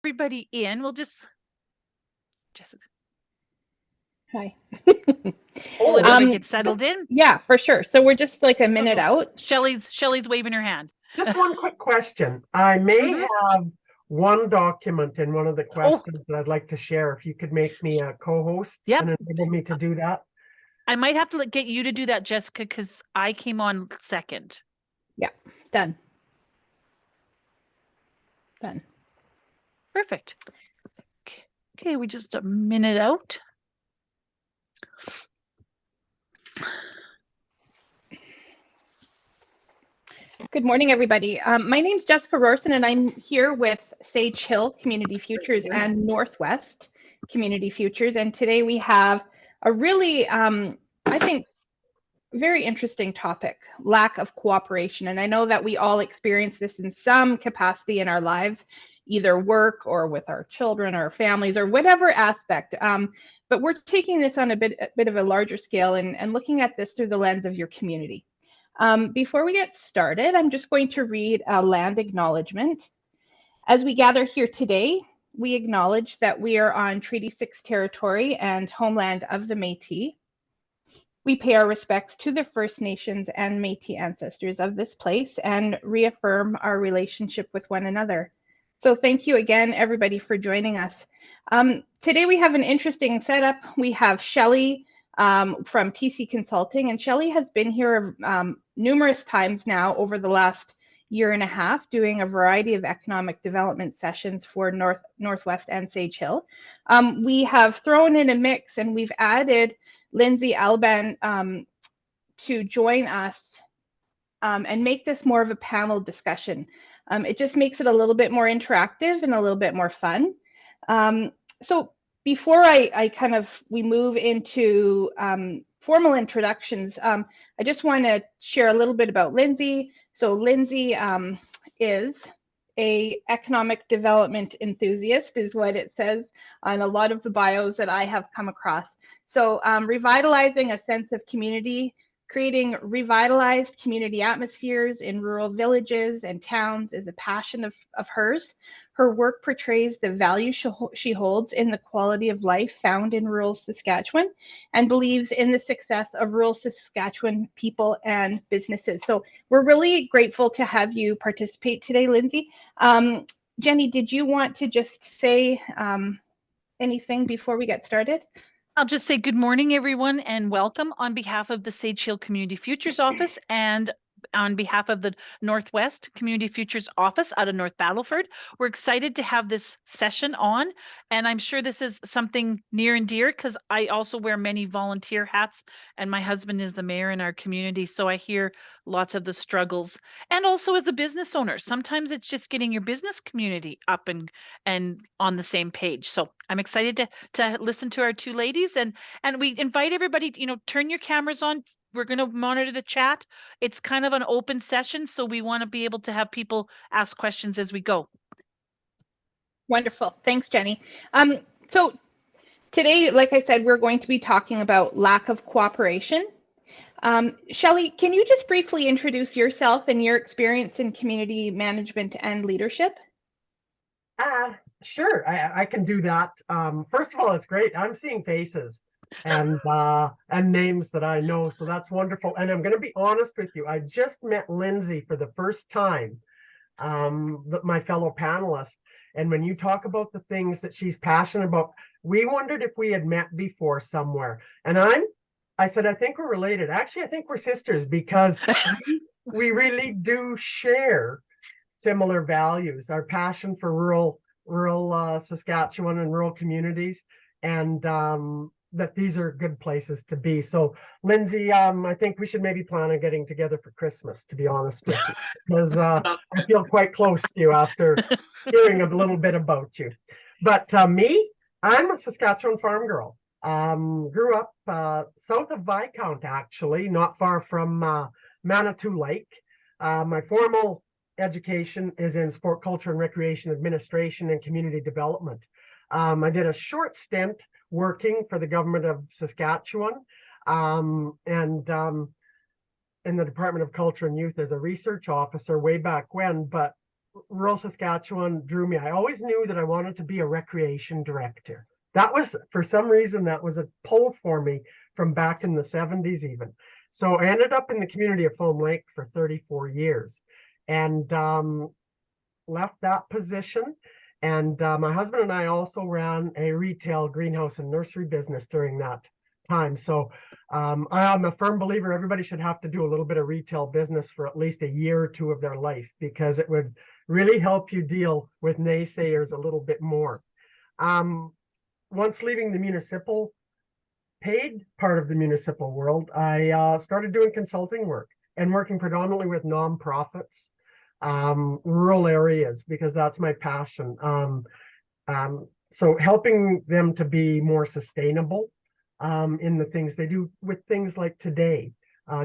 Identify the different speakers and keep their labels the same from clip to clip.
Speaker 1: Everybody in. We'll just
Speaker 2: Hi.
Speaker 1: we'll let everybody get settled in.
Speaker 2: Yeah, for sure. So we're just like a minute out.
Speaker 1: Shelley's waving her hand.
Speaker 3: Just one quick question. I may
Speaker 1: Mhm.
Speaker 3: have one document in one of the questions that I'd like to share. If you could make me a co-host and enable me to do that.
Speaker 1: I might have to get you to do that, Jessica, because I came on second.
Speaker 2: Yeah, done. Done.
Speaker 1: Perfect. Okay, we just a minute out.
Speaker 2: Good morning, everybody. My name's Jessica Rorson, and I'm here with Sage Hill Community Futures and Northwest Community Futures. And today we have a really, I think, very interesting topic, lack of cooperation. And I know that we all experience this in some capacity in our lives, either work or with our children or families or whatever aspect. But we're taking this on a bit of a larger scale and looking at this through the lens of your community. Before we get started, I'm just going to read a land acknowledgement. As we gather here today, we acknowledge that we are on Treaty 6 territory and homeland of the Métis. We pay our respects to the First Nations and Métis ancestors of this place and reaffirm our relationship with one another. So thank you again, everybody, for joining us. Today we have an interesting setup. We have Shelley from TC Consulting, and Shelley has been here numerous times now over the last year and a half doing a variety of economic development sessions for Northwest and Sage Hill. We have thrown in a mix and we've added Lindsay Alban to join us and make this more of a panel discussion. It just makes it a little bit more interactive and a little bit more fun. So before we move into formal introductions, I just want to share a little bit about Lindsay. So Lindsay is a economic development enthusiast, is what it says on a lot of the bios that I have come across. So revitalizing a sense of community, creating revitalized community atmospheres in rural villages and towns is a passion of hers. Her work portrays the value she holds in the quality of life found in rural Saskatchewan and believes in the success of rural Saskatchewan people and businesses. So we're really grateful to have you participate today, Lindsay. Jenny, did you want to just say anything before we get started?
Speaker 1: I'll just say good morning, everyone, and welcome on behalf of the Sage Hill Community Futures Office and on behalf of the Northwest Community Futures Office out of North Battleford. We're excited to have this session on, and I'm sure this is something near and dear because I also wear many volunteer hats, and my husband is the mayor in our community, so I hear lots of the struggles. And also as a business owner, sometimes it's just getting your business community up and on the same page. So I'm excited to listen to our two ladies, and we invite everybody, turn your cameras on. We're going to monitor the chat. It's kind of an open session, so we want to be able to have people ask questions as we go.
Speaker 2: Wonderful. Thanks, Jenny. So today, like I said, we're going to be talking about lack of cooperation. Shelley, can you just briefly introduce yourself and your experience in community management and leadership?
Speaker 3: Sure, I can do that. First of all, it's great. I'm seeing faces and names that I know, so that's wonderful. And I'm going to be honest with you. I just met Lindsay for the first time, my fellow panelist. And when you talk about the things that she's passionate about, we wondered if we had met before somewhere. And I said, I think we're related. Actually, I think we're sisters because we really do share similar values, our passion for rural Saskatchewan and rural communities, and that these are good places to be. So Lindsay, I think we should maybe plan on getting together for Christmas, to be honest with you, because I feel quite close to you after hearing a little bit about you. But me, I'm a Saskatchewan farm girl. Grew up south of Viscount, actually, not far from Manitou Lake. My formal education is in sport, culture, and recreation administration and community development. I did a short stint working for the government of Saskatchewan and in the Department of Culture and Youth as a research officer way back when. But rural Saskatchewan drew me. I always knew that I wanted to be a recreation director. That was, for some reason, that was a pull for me from back in the 70s even. So I ended up in the community of Foam Lake for 34 years and left that position. And my husband and I also ran a retail greenhouse and nursery business during that time. So I'm a firm believer everybody should have to do a little bit of retail business for at least a year or two of their life, because it would really help you deal with naysayers a little bit more. Once leaving the municipal paid part of the municipal world, I started doing consulting work and working predominantly with nonprofits, rural areas, because that's my passion. So helping them to be more sustainable in the things they do, with things like today,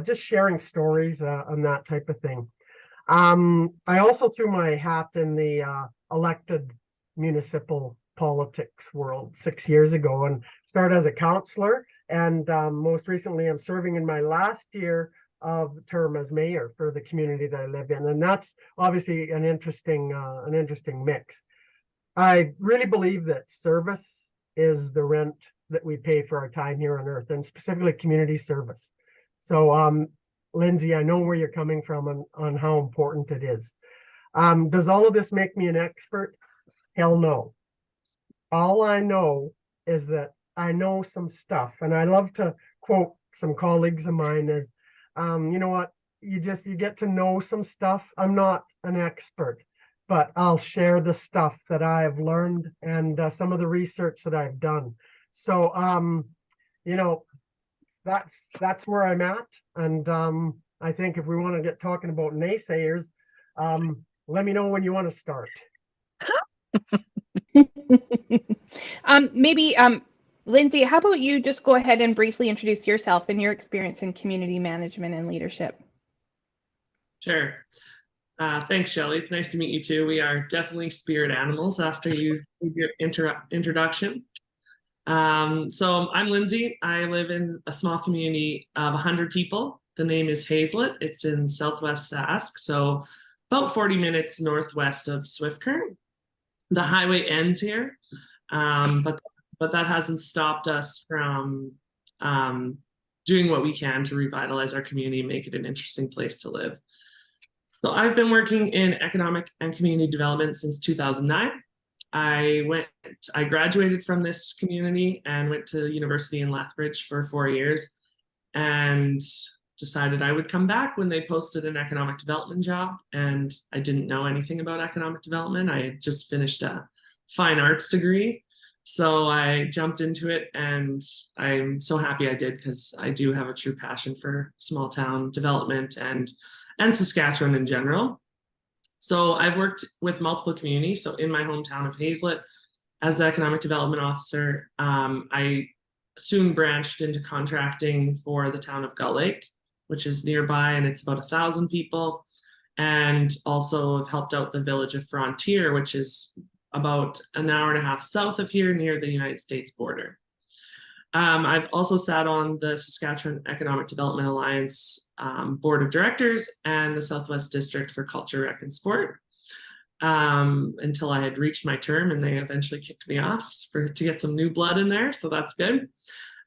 Speaker 3: just sharing stories and that type of thing. I also threw my hat in the elected municipal politics world 6 years ago and started as a counselor. And most recently, I'm serving in my last year of term as mayor for the community that I live in. And that's obviously an interesting mix. I really believe that service is the rent that we pay for our time here on earth, and specifically community service. So, Lindsay, I know where you're coming from on how important it is. Does all of this make me an expert? Hell no. All I know is that I know some stuff, and I love to quote some colleagues of mine as, you know what, you get to know some stuff. I'm not an expert, but I'll share the stuff that I have learned and some of the research that I've done. So, you know, that's where I'm at. And I think if we want to get talking about naysayers, let me know when you want to start.
Speaker 2: Maybe, Lindsay, how about you just go ahead and briefly introduce yourself and your experience in community management and leadership?
Speaker 4: Sure. Thanks, Shelley. It's nice to meet you too. We are definitely spirit animals after you your introduction. So I'm Lindsay. I live in a small community of 100 people. The name is Hazelet. It's in Southwest Sask, so about 40 minutes northwest of Swift Current. The highway ends here, but that hasn't stopped us from doing what we can to revitalize our community and make it an interesting place to live. So I've been working in economic and community development since 2009. I graduated from this community and went to university in Lethbridge for 4 years and decided I would come back when they posted an economic development job. And I didn't know anything about economic development. I had just finished a fine arts degree. So I jumped into it, and I'm so happy I did, because I do have a true passion for small town development and Saskatchewan in general. So I've worked with multiple communities. So in my hometown of Hazelet, as the economic development officer, I soon branched into contracting for the town of Gull Lake, which is nearby, and it's about 1,000 people. And also have helped out the village of Frontier, which is about an hour and a half south of here, near the United States border. I've also sat on the Saskatchewan Economic Development Alliance Board of Directors and the Southwest District for Culture, Rec, and Sport until I had reached my term, and they eventually kicked me off to get some new blood in there, so that's good.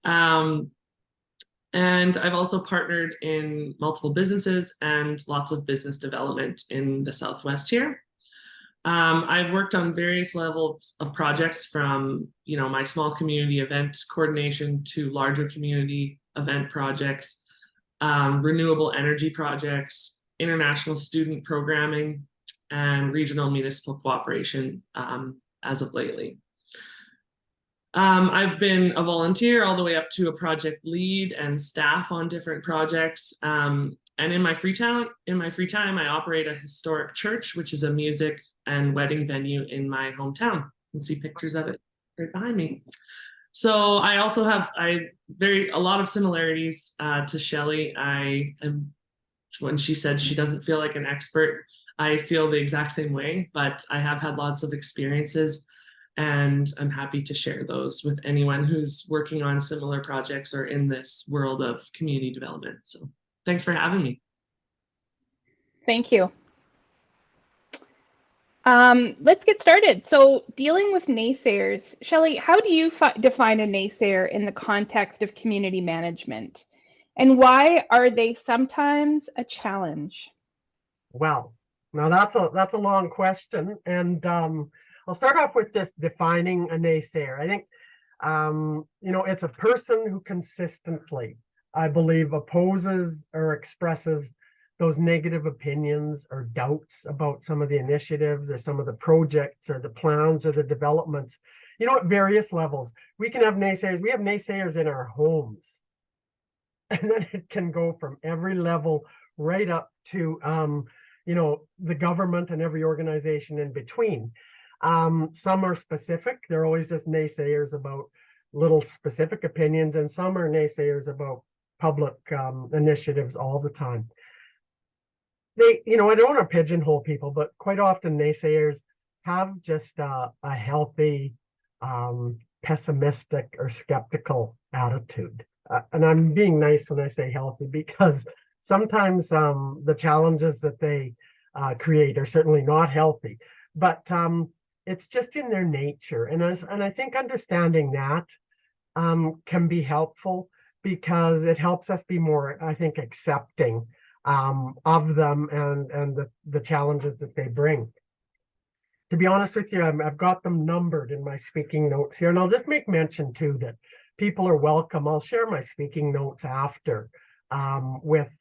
Speaker 4: And I've also partnered in multiple businesses and lots of business development in the Southwest here. I've worked on various levels of projects, from my small community event coordination to larger community event projects, renewable energy projects, international student programming, and regional municipal cooperation as of lately. I've been a volunteer all the way up to a project lead and staff on different projects. And in my free time, I operate a historic church, which is a music and wedding venue in my hometown. You can see pictures of it right behind me. So I also have a lot of similarities to Shelley. When she said she doesn't feel like an expert, I feel the exact same way, but I have had lots of experiences, and I'm happy to share those with anyone who's working on similar projects or in this world of community development. So thanks for having me.
Speaker 2: Thank you. Let's get started. So, dealing with naysayers, Shelley, how do you define a naysayer in the context of community management? And why are they sometimes a challenge?
Speaker 3: Well, now that's a long question, and I'll start off with just defining a naysayer. I think it's a person who consistently, I believe, opposes or expresses those negative opinions or doubts about some of the initiatives or some of the projects or the plans or the developments. At various levels, we can have naysayers. We have naysayers in our homes, and then it can go from every level right up to the government and every organization in between. Some are specific, they're always just naysayers about little specific opinions, and some are naysayers about public initiatives all the time. I don't want to pigeonhole people, but quite often naysayers have just a healthy pessimistic or skeptical attitude. And I'm being nice when I say healthy, because sometimes the challenges that they create are certainly not healthy, but it's just in their nature. And I think understanding that can be helpful, because it helps us be more, I think, accepting of them and the challenges that they bring. To be honest with you, I've got them numbered in my speaking notes here, and I'll just make mention too that people are welcome. I'll share my speaking notes after with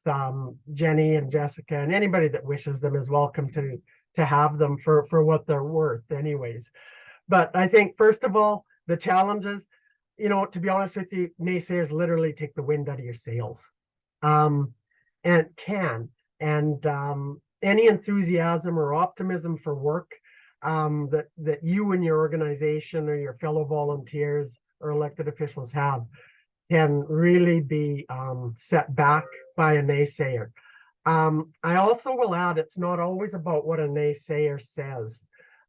Speaker 3: Jenny and Jessica, and anybody that wishes them is welcome to have them for what they're worth anyways. But I think, first of all, the challenges, to be honest with you, naysayers literally take the wind out of your sails. And can. And any enthusiasm or optimism for work that you and your organization or your fellow volunteers or elected officials have can really be set back by a naysayer. I also will add, it's not always about what a naysayer says.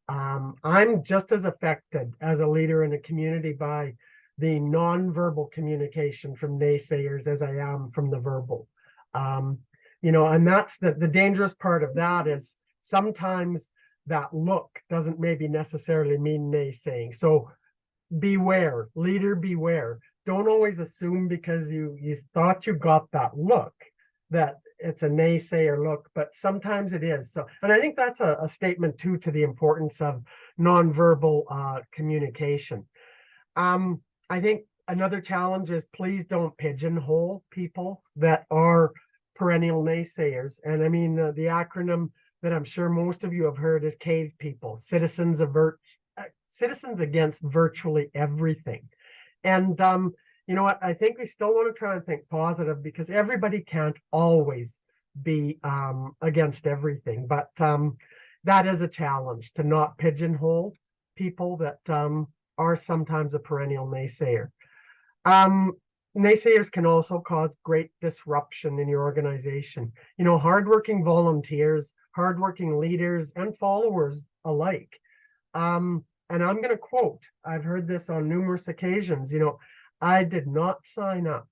Speaker 3: I'm just as affected as a leader in a community by the nonverbal communication from naysayers as I am from the verbal. And that's the dangerous part of that, is sometimes that look doesn't maybe necessarily mean naysaying. So beware, leader, beware. Don't always assume because you thought you got that look that it's a naysayer look, but sometimes it is. So, and I think that's a statement too to the importance of nonverbal communication. I think another challenge is, please don't pigeonhole people that are perennial naysayers. And I mean, the acronym that I'm sure most of you have heard is CAVE people, citizens against virtually everything. And you know what? I think we still want to try and think positive, because everybody can't always be against everything. But that is a challenge, to not pigeonhole people that are sometimes a perennial naysayer. Naysayers can also cause great disruption in your organization. Hardworking volunteers, hardworking leaders, and followers alike. And I'm going to quote, I've heard this on numerous occasions, I did not sign up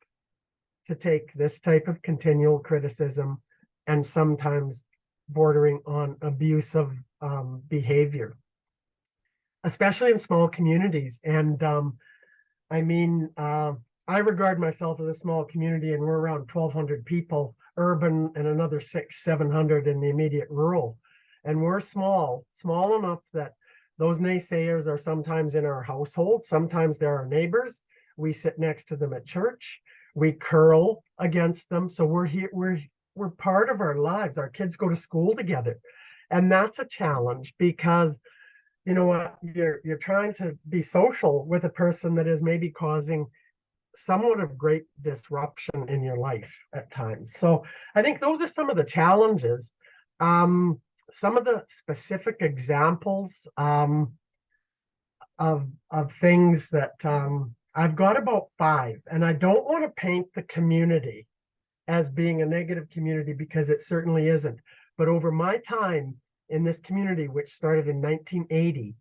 Speaker 3: to take this type of continual criticism and sometimes bordering on abusive behavior, especially in small communities. And I regard myself as a small community, and we're around 1,200 people, urban, and another 600-700 in the immediate rural. And we're small enough that those naysayers are sometimes in our household. Sometimes they're our neighbors. We sit next to them at church. We curl against them. So we're here. We're part of our lives. Our kids go to school together, and that's a challenge, because you know what, you're trying to be social with a person that is maybe causing somewhat of great disruption in your life at times. So I think those are some of the challenges. Some of the specific examples of things that I've got about 5, and I don't want to paint the community as being a negative community, because it certainly isn't. But over my time in this community, which started in 1980,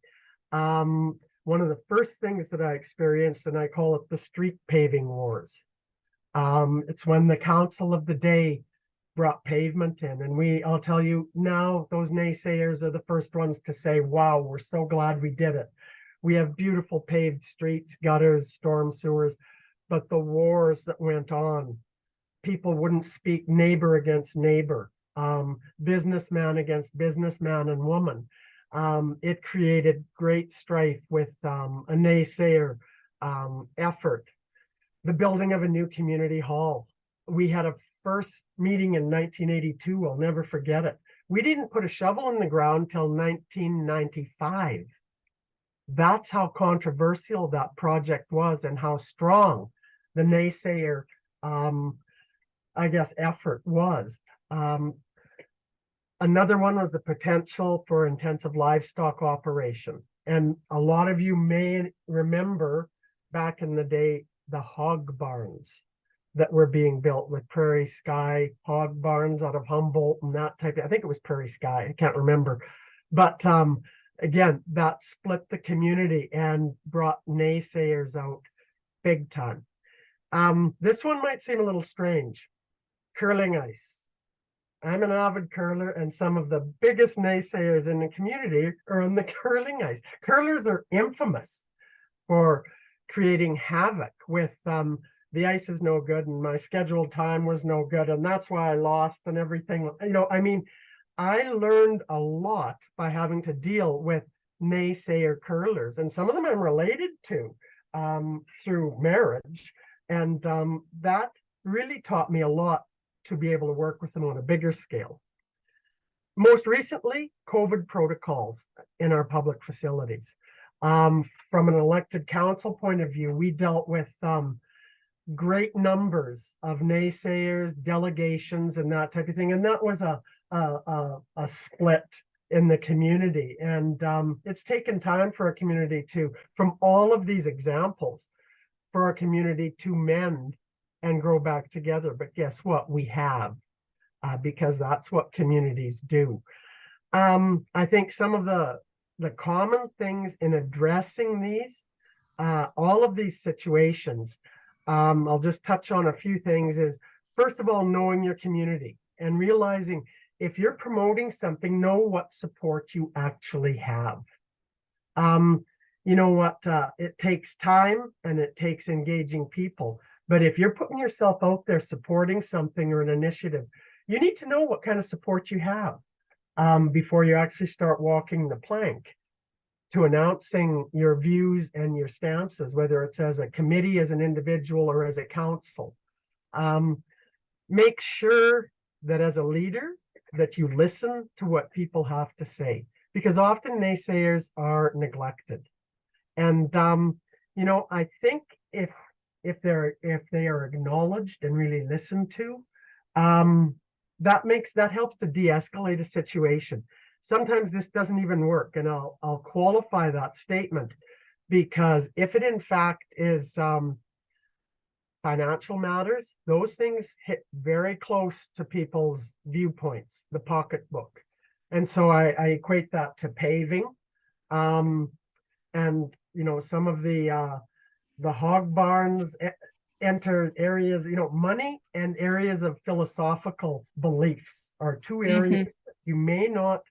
Speaker 3: one of the first things that I experienced, and I call it the street paving wars. It's when the council of the day brought pavement in. And I'll tell you now, those naysayers are the first ones to say, wow, we're so glad we did it. We have beautiful paved streets, gutters, storm sewers, but the wars that went on, people wouldn't speak neighbor against neighbor, businessman against businessman and woman. It created great strife with a naysayer effort. The building of a new community hall. We had a first meeting in 1982. I'll never forget it. We didn't put a shovel in the ground till 1995. That's how controversial that project was and how strong the naysayer, I guess, effort was. Another one was the potential for intensive livestock operation. And a lot of you may remember back in the day, the hog barns that were being built with Prairie Sky hog barns out of Humboldt and that type of, I think it was Prairie Sky, I can't remember. But again, that split the community and brought naysayers out big time. This one might seem a little strange. Curling ice. I'm an avid curler, and some of the biggest naysayers in the community are on the curling ice. Curlers are infamous for creating havoc with the ice is no good and my scheduled time was no good and that's why I lost and everything. I mean, I learned a lot by having to deal with naysayer curlers, and some of them I'm related to through marriage, and that really taught me a lot to be able to work with them on a bigger scale. Most recently, COVID protocols in our public facilities. From an elected council point of view, we dealt with great numbers of naysayers, delegations, and that type of thing. And that was a split in the community. And it's taken time for our community from all of these examples, for our community to mend and grow back together. But guess what? We have, because that's what communities do. I think some of the common things in addressing these, all of these situations, I'll just touch on a few things, is first of all, knowing your community and realizing if you're promoting something, know what support you actually have. You know what, it takes time and it takes engaging people. But if you're putting yourself out there supporting something or an initiative, you need to know what kind of support you have before you actually start walking the plank to announcing your views and your stances, whether it's as a committee, as an individual, or as a council. Make sure that as a leader that you listen to what people have to say, because often naysayers are neglected. And I think if they are acknowledged and really listened to, that helps to de-escalate a situation. Sometimes this doesn't even work, and I'll qualify that statement, because if it in fact is financial matters, those things hit very close to people's viewpoints, the pocketbook. And so I equate that to paving, and some of the hog barns enter areas, money and areas of philosophical beliefs are two areas that you may not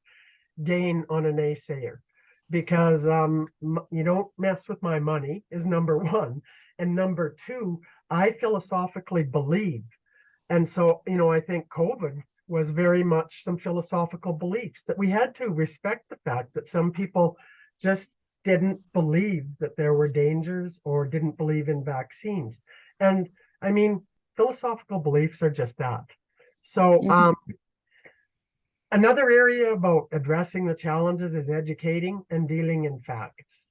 Speaker 3: gain on a naysayer, because you don't mess with my money is number one, and number two, I philosophically believe. And so I think COVID was very much some philosophical beliefs that we had to respect, the fact that some people just didn't believe that there were dangers or didn't believe in vaccines. And I mean, philosophical beliefs are just that. So another area about addressing the challenges is educating and dealing in facts.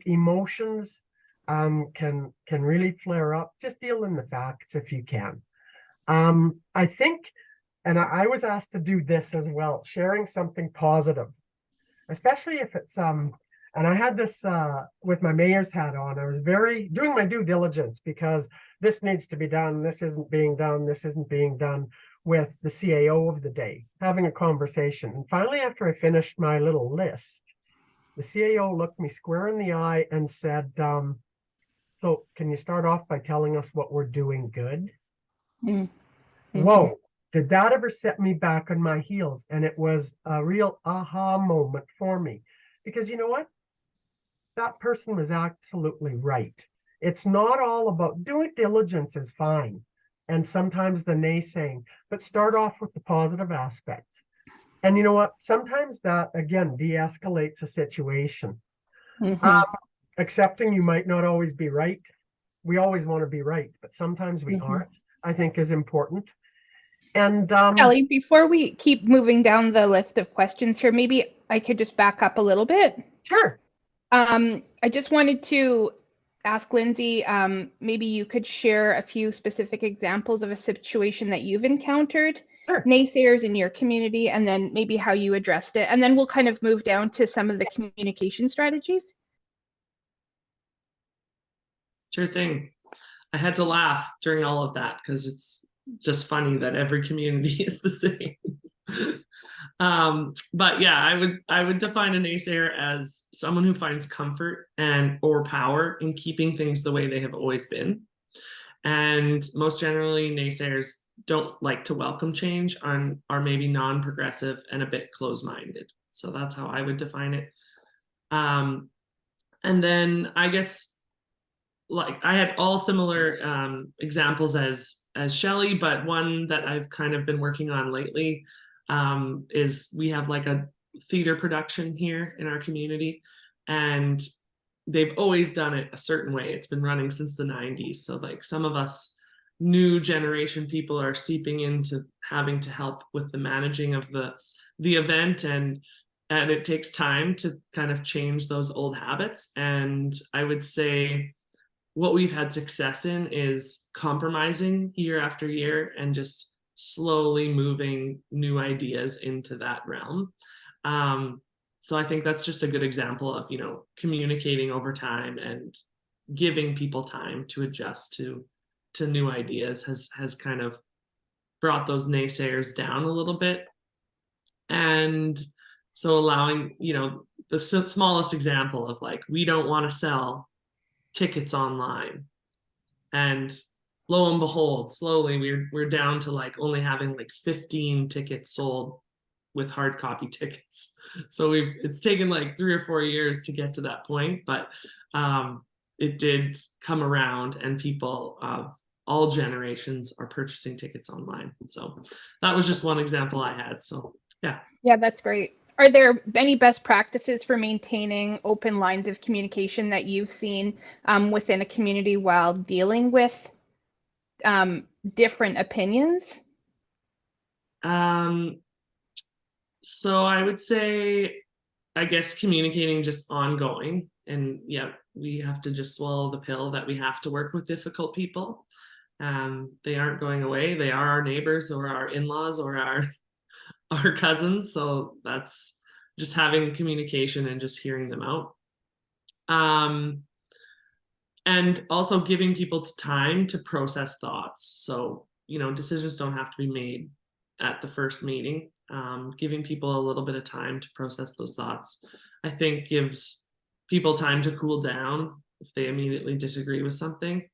Speaker 3: Emotions can really flare up. Just deal in the facts if you can. I think, and I was asked to do this as well, sharing something positive, especially if it's and I had this with my mayor's hat on. I was doing my due diligence, because this needs to be done, this isn't being done, this isn't being done, with the CAO of the day, having a conversation. And finally, after I finished my little list, the CAO looked me square in the eye and said, so can you start off by telling us what we're doing good? whoa, did that ever set me back on my heels? And it was a real aha moment for me. Because you know what? That person was absolutely right. It's not all about due diligence is fine. And sometimes the naysaying, but start off with the positive aspects. And you know what? Sometimes that again de-escalates a situation.
Speaker 2: Mhm.
Speaker 3: Accepting you might not always be right. We always want to be right, but sometimes we
Speaker 2: Mhm.
Speaker 3: aren't, I think is important. And
Speaker 2: Ellie, before we keep moving down the list of questions here, maybe I could just back up a little bit.
Speaker 3: sure.
Speaker 2: I just wanted to ask Lindsay, maybe you could share a few specific examples of a situation that you've encountered,
Speaker 3: Sure.
Speaker 2: naysayers in your community, and then maybe how you addressed it. And then we'll kind of move down to some of the communication strategies.
Speaker 4: Sure thing. I had to laugh during all of that because it's just funny that every community is the same. But yeah, I would define a naysayer as someone who finds comfort and or power in keeping things the way they have always been. And most generally, naysayers don't like to welcome change and are maybe non-progressive and a bit close-minded. So that's how I would define it. And then I guess like I had all similar examples as Shelley, but one that I've kind of been working on lately is we have like a theater production here in our community, and they've always done it a certain way. It's been running since the 90s. So like some of us new generation people are seeping into having to help with the managing of the event, and it takes time to kind of change those old habits. And I would say what we've had success in is compromising year after year and just slowly moving new ideas into that realm. So I think that's just a good example of, communicating over time and giving people time to adjust to new ideas has kind of brought those naysayers down a little bit. And so allowing, the smallest example of like, we don't want to sell tickets online, and lo and behold, slowly we're down to like only having like 15 tickets sold with hard copy tickets. So it's taken like 3 or 4 years to get to that point, but it did come around, and people of all generations are purchasing tickets online. So that was just one example I had. So yeah.
Speaker 2: Yeah, that's great. Are there any best practices for maintaining open lines of communication that you've seen within a community while dealing with different opinions?
Speaker 4: So I would say, I guess communicating just ongoing, and yeah, we have to just swallow the pill that we have to work with difficult people. They aren't going away. They are our neighbors or our in-laws or our cousins. So that's just having communication and just hearing them out. And also giving people time to process thoughts. So, decisions don't have to be made at the first meeting. Giving people a little bit of time to process those thoughts, I think, gives people time to cool down if they immediately disagree with something.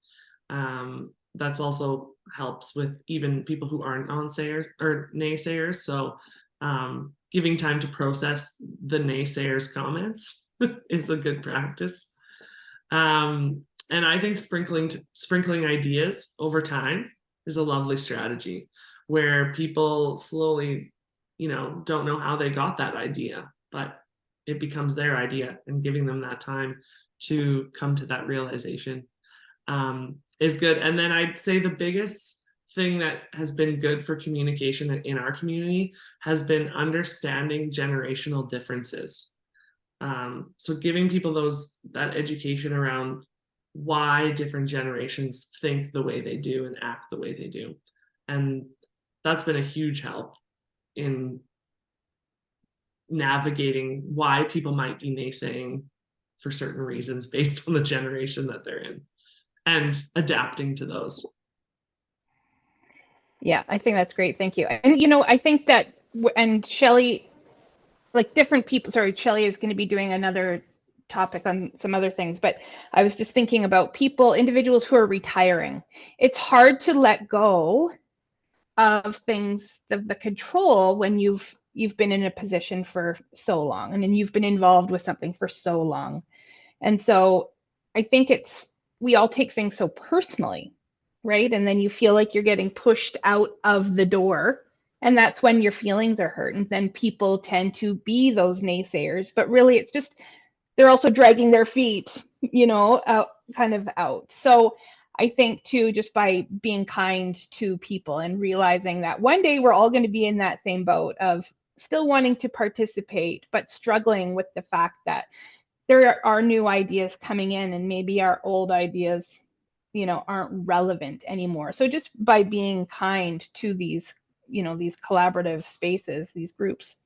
Speaker 4: That's also helps with even people who aren't naysayers or naysayers. So giving time to process the naysayers' comments is a good practice. And I think sprinkling ideas over time is a lovely strategy where people slowly, don't know how they got that idea, but it becomes their idea, and giving them that time to come to that realization is good. And then I'd say the biggest thing that has been good for communication in our community has been understanding generational differences. So giving people that education around why different generations think the way they do and act the way they do. And that's been a huge help in navigating why people might be naysaying for certain reasons based on the generation that they're in, and adapting to those.
Speaker 2: Yeah, I think that's great. Thank you. And I think that, and Shelley, like different people, sorry, Shelley is going to be doing another topic on some other things, but I was just thinking about individuals who are retiring. It's hard to let go of things, the control when you've been in a position for so long and then you've been involved with something for so long. And so I think we all take things so personally, right? And then you feel like you're getting pushed out of the door. And that's when your feelings are hurt. And then people tend to be those naysayers. But really, it's just they're also dragging their feet, out, kind of out. So I think too, just by being kind to people and realizing that one day we're all going to be in that same boat of still wanting to participate, but struggling with the fact that there are new ideas coming in and maybe our old ideas, aren't relevant anymore. So just by being kind to these, these collaborative spaces, these groups.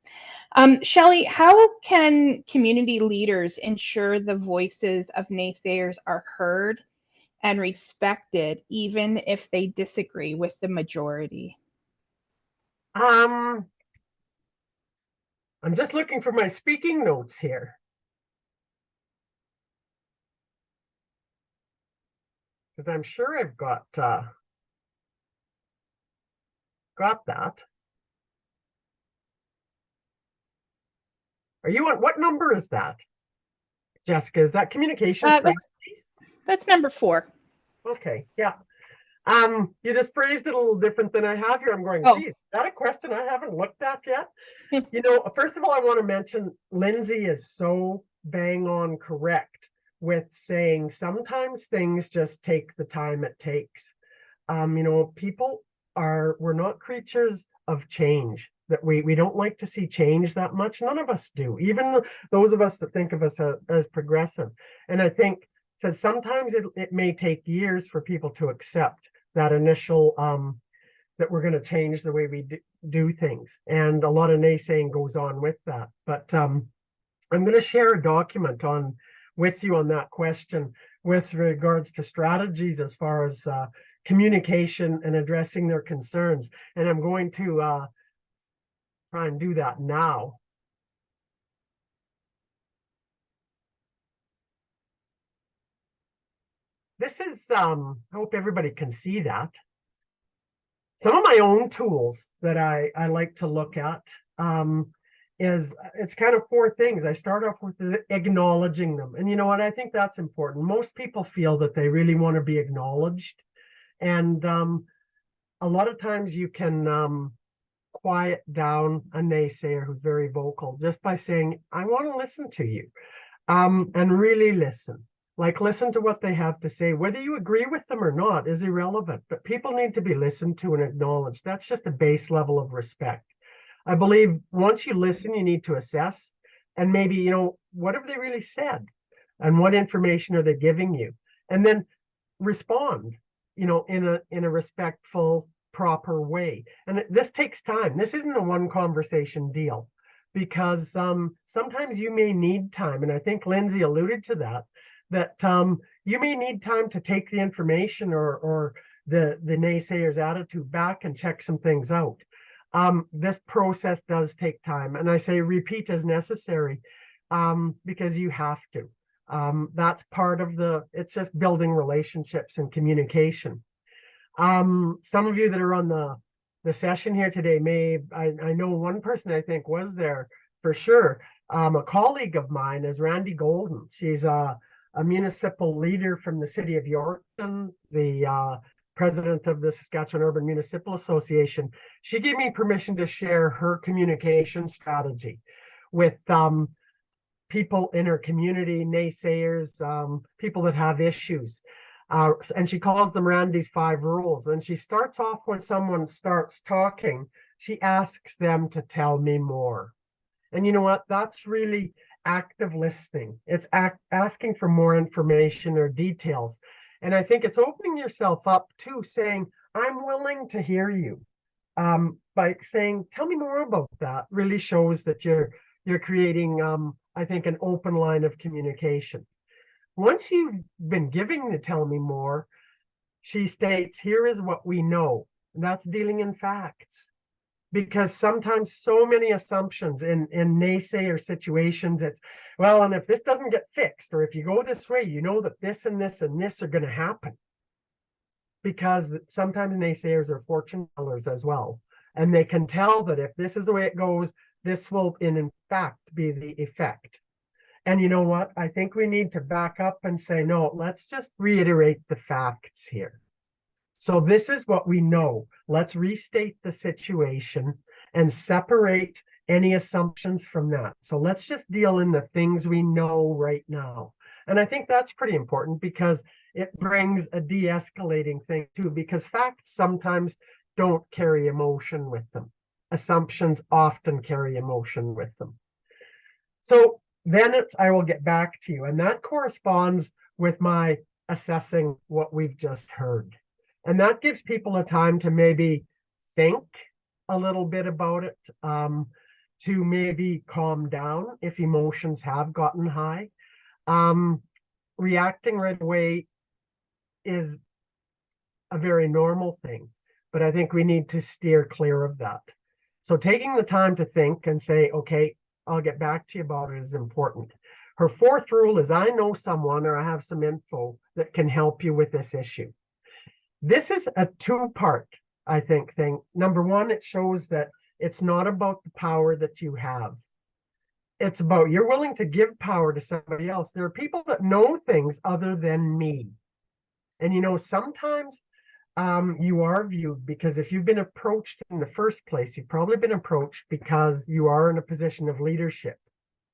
Speaker 2: Shelley, how can community leaders ensure the voices of naysayers are heard and respected, even if they disagree with the majority?
Speaker 3: I'm just looking for my speaking notes here. Because I'm sure I've got that. Are you on, what number is that? Jessica, is that communication strategies?
Speaker 2: That's number 4.
Speaker 3: Okay, yeah. You just phrased it a little different than I have here. I'm going,
Speaker 2: Oh.
Speaker 3: geez, is that a question I haven't looked at yet? First of all, I want to mention Lindsay is so bang on correct with saying sometimes things just take the time it takes. People we're not creatures of change, that we don't like to see change that much. None of us do, even those of us that think of us as progressive. And I think so sometimes it may take years for people to accept that initial that we're going to change the way we do things. And a lot of naysaying goes on with that. But I'm going to share a document with you on that question with regards to strategies as far as communication and addressing their concerns. And I'm going to try and do that now. This is, I hope everybody can see that. Some of my own tools that I like to look at it's kind of 4 things. I start off with acknowledging them. And you know what? I think that's important. Most people feel that they really want to be acknowledged. And a lot of times you can quiet down a naysayer who's very vocal just by saying, I want to listen to you, and really listen. Like, listen to what they have to say. Whether you agree with them or not is irrelevant, but people need to be listened to and acknowledged. That's just a base level of respect. I believe once you listen, you need to assess and maybe, what have they really said and what information are they giving you? And then respond, in a respectful, proper way. And this takes time. This isn't a one conversation deal, because sometimes you may need time. And I think Lindsay alluded to that you may need time to take the information or the naysayer's attitude back and check some things out. This process does take time. And I say repeat as necessary, because you have to. That's part of it's just building relationships and communication. Some of you that are on the session here today I know one person I think was there for sure. A colleague of mine is Randy Golden. She's a municipal leader from the city of Yorkton, the president of the Saskatchewan Urban Municipal Association. She gave me permission to share her communication strategy with people in her community, naysayers, people that have issues. And she calls them Randy's 5 rules. And she starts off when someone starts talking, she asks them to tell me more. And you know what? That's really active listening. It's asking for more information or details. And I think it's opening yourself up to saying, I'm willing to hear you. By saying, tell me more about that, really shows that you're creating, I think, an open line of communication. Once you've been giving the tell me more, she states, here is what we know. And that's dealing in facts. Because sometimes so many assumptions in naysayer situations, it's, well, and if this doesn't get fixed, or if you go this way, you know that this and this and this are going to happen. because sometimes naysayers are fortune tellers as well. And they can tell that if this is the way it goes, this will in fact be the effect. And you know what? I think we need to back up and say, no, let's just reiterate the facts here. So this is what we know. Let's restate the situation and separate any assumptions from that. So let's just deal in the things we know right now. And I think that's pretty important because it brings a de-escalating thing too, because facts sometimes don't carry emotion with them. Assumptions often carry emotion with them. So then I will get back to you. And that corresponds with my assessing what we've just heard. And that gives people a time to maybe think a little bit about it, to maybe calm down if emotions have gotten high. Reacting right away is a very normal thing, but I think we need to steer clear of that. So taking the time to think and say, okay, I'll get back to you about it is important. Her fourth rule is I know someone or I have some info that can help you with this issue. This is a two-part, I think, thing. Number one, it shows that it's not about the power that you have. It's about you're willing to give power to somebody else. There are people that know things other than me. And you know, sometimes you are viewed because if you've been approached in the first place, you've probably been approached because you are in a position of leadership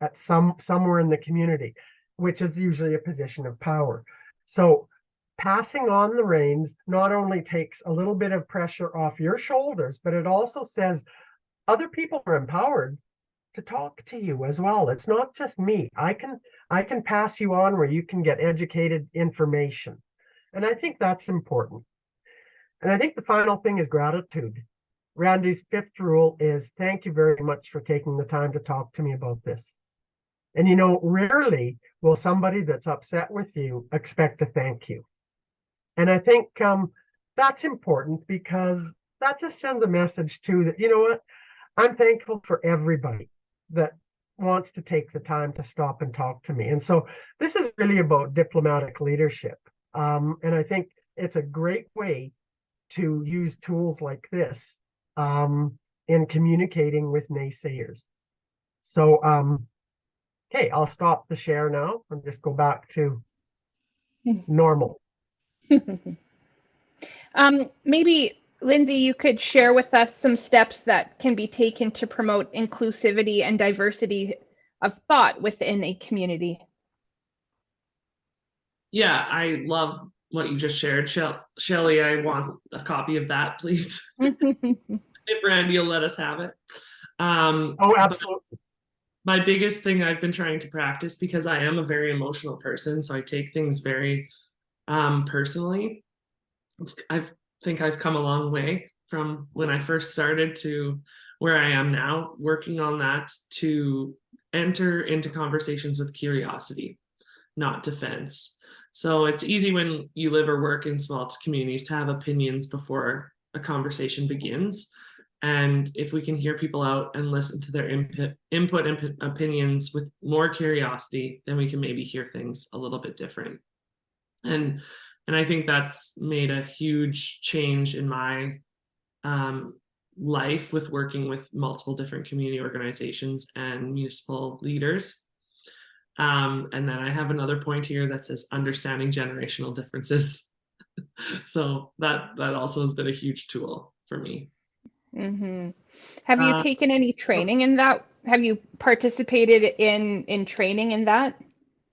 Speaker 3: at somewhere in the community, which is usually a position of power. So passing on the reins not only takes a little bit of pressure off your shoulders, but it also says other people are empowered to talk to you as well. It's not just me. I can pass you on where you can get educated information. And I think that's important. And I think the final thing is gratitude. Randy's fifth rule is thank you very much for taking the time to talk to me about this. And you know, rarely will somebody that's upset with you expect a thank you. And I think that's important because that just sends a message too that, you know what, I'm thankful for everybody that wants to take the time to stop and talk to me. And so this is really about diplomatic leadership. And I think it's a great way to use tools like this in communicating with naysayers. So, okay, I'll stop the share now and just go back to normal.
Speaker 2: Maybe, Lindsay, you could share with us some steps that can be taken to promote inclusivity and diversity of thought within a community.
Speaker 4: Yeah, I love what you just shared. Shelley, I want a copy of that, please. If Randy will let us have it.
Speaker 3: Oh, absolutely.
Speaker 4: My biggest thing I've been trying to practice, because I am a very emotional person, so I take things very personally. I think I've come a long way from when I first started to where I am now, working on that to enter into conversations with curiosity, not defense. So it's easy when you live or work in small communities to have opinions before a conversation begins. And if we can hear people out and listen to their input and opinions with more curiosity, then we can maybe hear things a little bit different. And I think that's made a huge change in my life with working with multiple different community organizations and municipal leaders. And then I have another point here that says understanding generational differences. So that also has been a huge tool for me.
Speaker 2: Mm-hmm. Have you taken any training in that? Have you participated in training in that?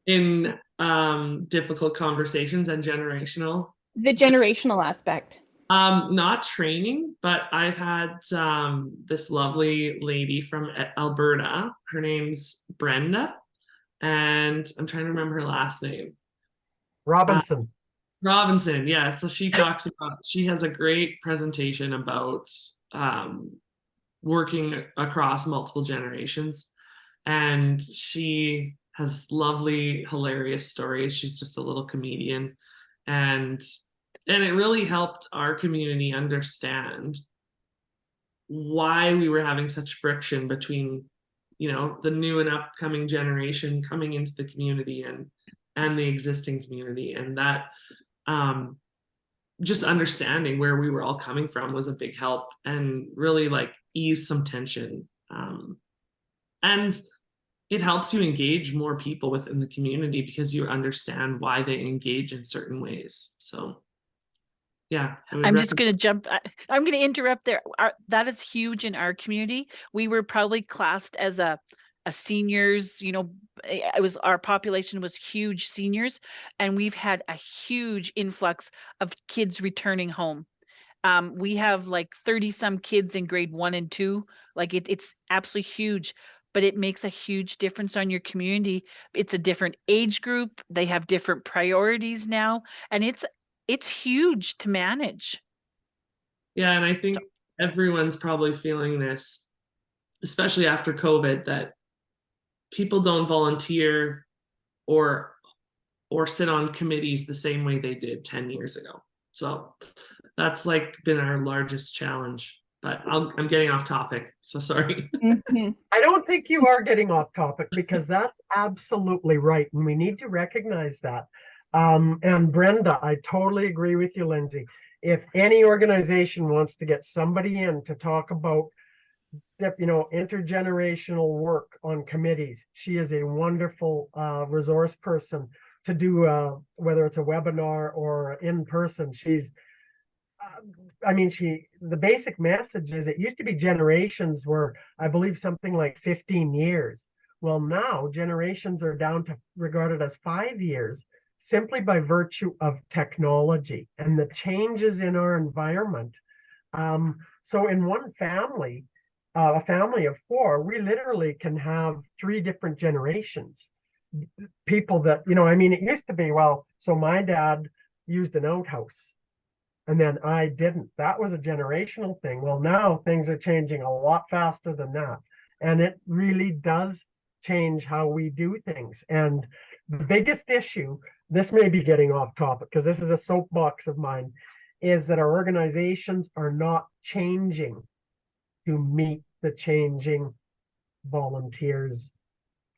Speaker 4: In difficult conversations and generational?
Speaker 2: The generational aspect.
Speaker 4: Not training, but I've had this lovely lady from Alberta. Her name's Brenda, and I'm trying to remember her last name.
Speaker 3: Robinson.
Speaker 4: Robinson, yeah. So she has a great presentation about working across multiple generations. And she has lovely, hilarious stories. She's just a little comedian. And it really helped our community understand why we were having such friction between, the new and upcoming generation coming into the community and the existing community. And that just understanding where we were all coming from was a big help and really like ease some tension. And it helps you engage more people within the community because you understand why they engage in certain ways. So yeah,
Speaker 1: I'm just going to jump. I'm going to interrupt there. That is huge in our community. We were probably classed as a seniors, you know, it was, our population was huge seniors, and we've had a huge influx of kids returning home. We have like 30 some kids in grade 1 and 2. Like it's absolutely huge, but it makes a huge difference on your community. It's a different age group. They have different priorities now, and it's huge to manage.
Speaker 4: Yeah, and I think everyone's probably feeling this, especially after COVID, that people don't volunteer or sit on committees the same way they did 10 years ago. So that's like been our largest challenge. But I'm getting off topic, so sorry.
Speaker 3: I don't think you are getting off topic, because that's absolutely right, and we need to recognize that. And Brenda, I totally agree with you, Lindsay. If any organization wants to get somebody in to talk about, intergenerational work on committees, she is a wonderful resource person to do, whether it's a webinar or in person. The basic message is, it used to be generations were, I believe, something like 15 years. Well, now generations are down to regarded as 5 years, simply by virtue of technology and the changes in our environment. So in one family, a family of 4, we literally can have 3 different generations. People that, it used to be, well, so my dad used an outhouse, and then I didn't. That was a generational thing. Well, now things are changing a lot faster than that. And it really does change how we do things. And the biggest issue, this may be getting off topic because this is a soapbox of mine, is that our organizations are not changing to meet the changing volunteers'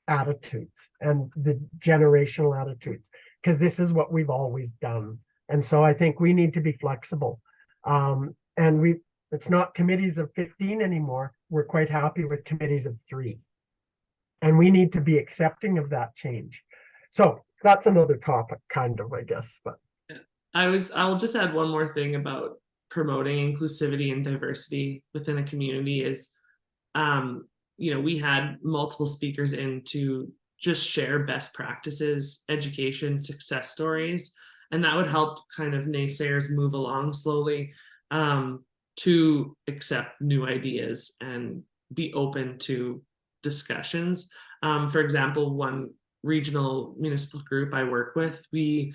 Speaker 3: attitudes and the generational attitudes, because this is what we've always done. And so I think we need to be flexible. And it's not committees of 15 anymore. We're quite happy with committees of 3. And we need to be accepting of that change. So that's another topic, kind of, I guess. But
Speaker 4: I'll just add one more thing about promoting inclusivity and diversity within a community is, we had multiple speakers in to just share best practices, education, success stories, and that would help kind of naysayers move along slowly, to accept new ideas and be open to discussions. For example, one regional municipal group I work with, the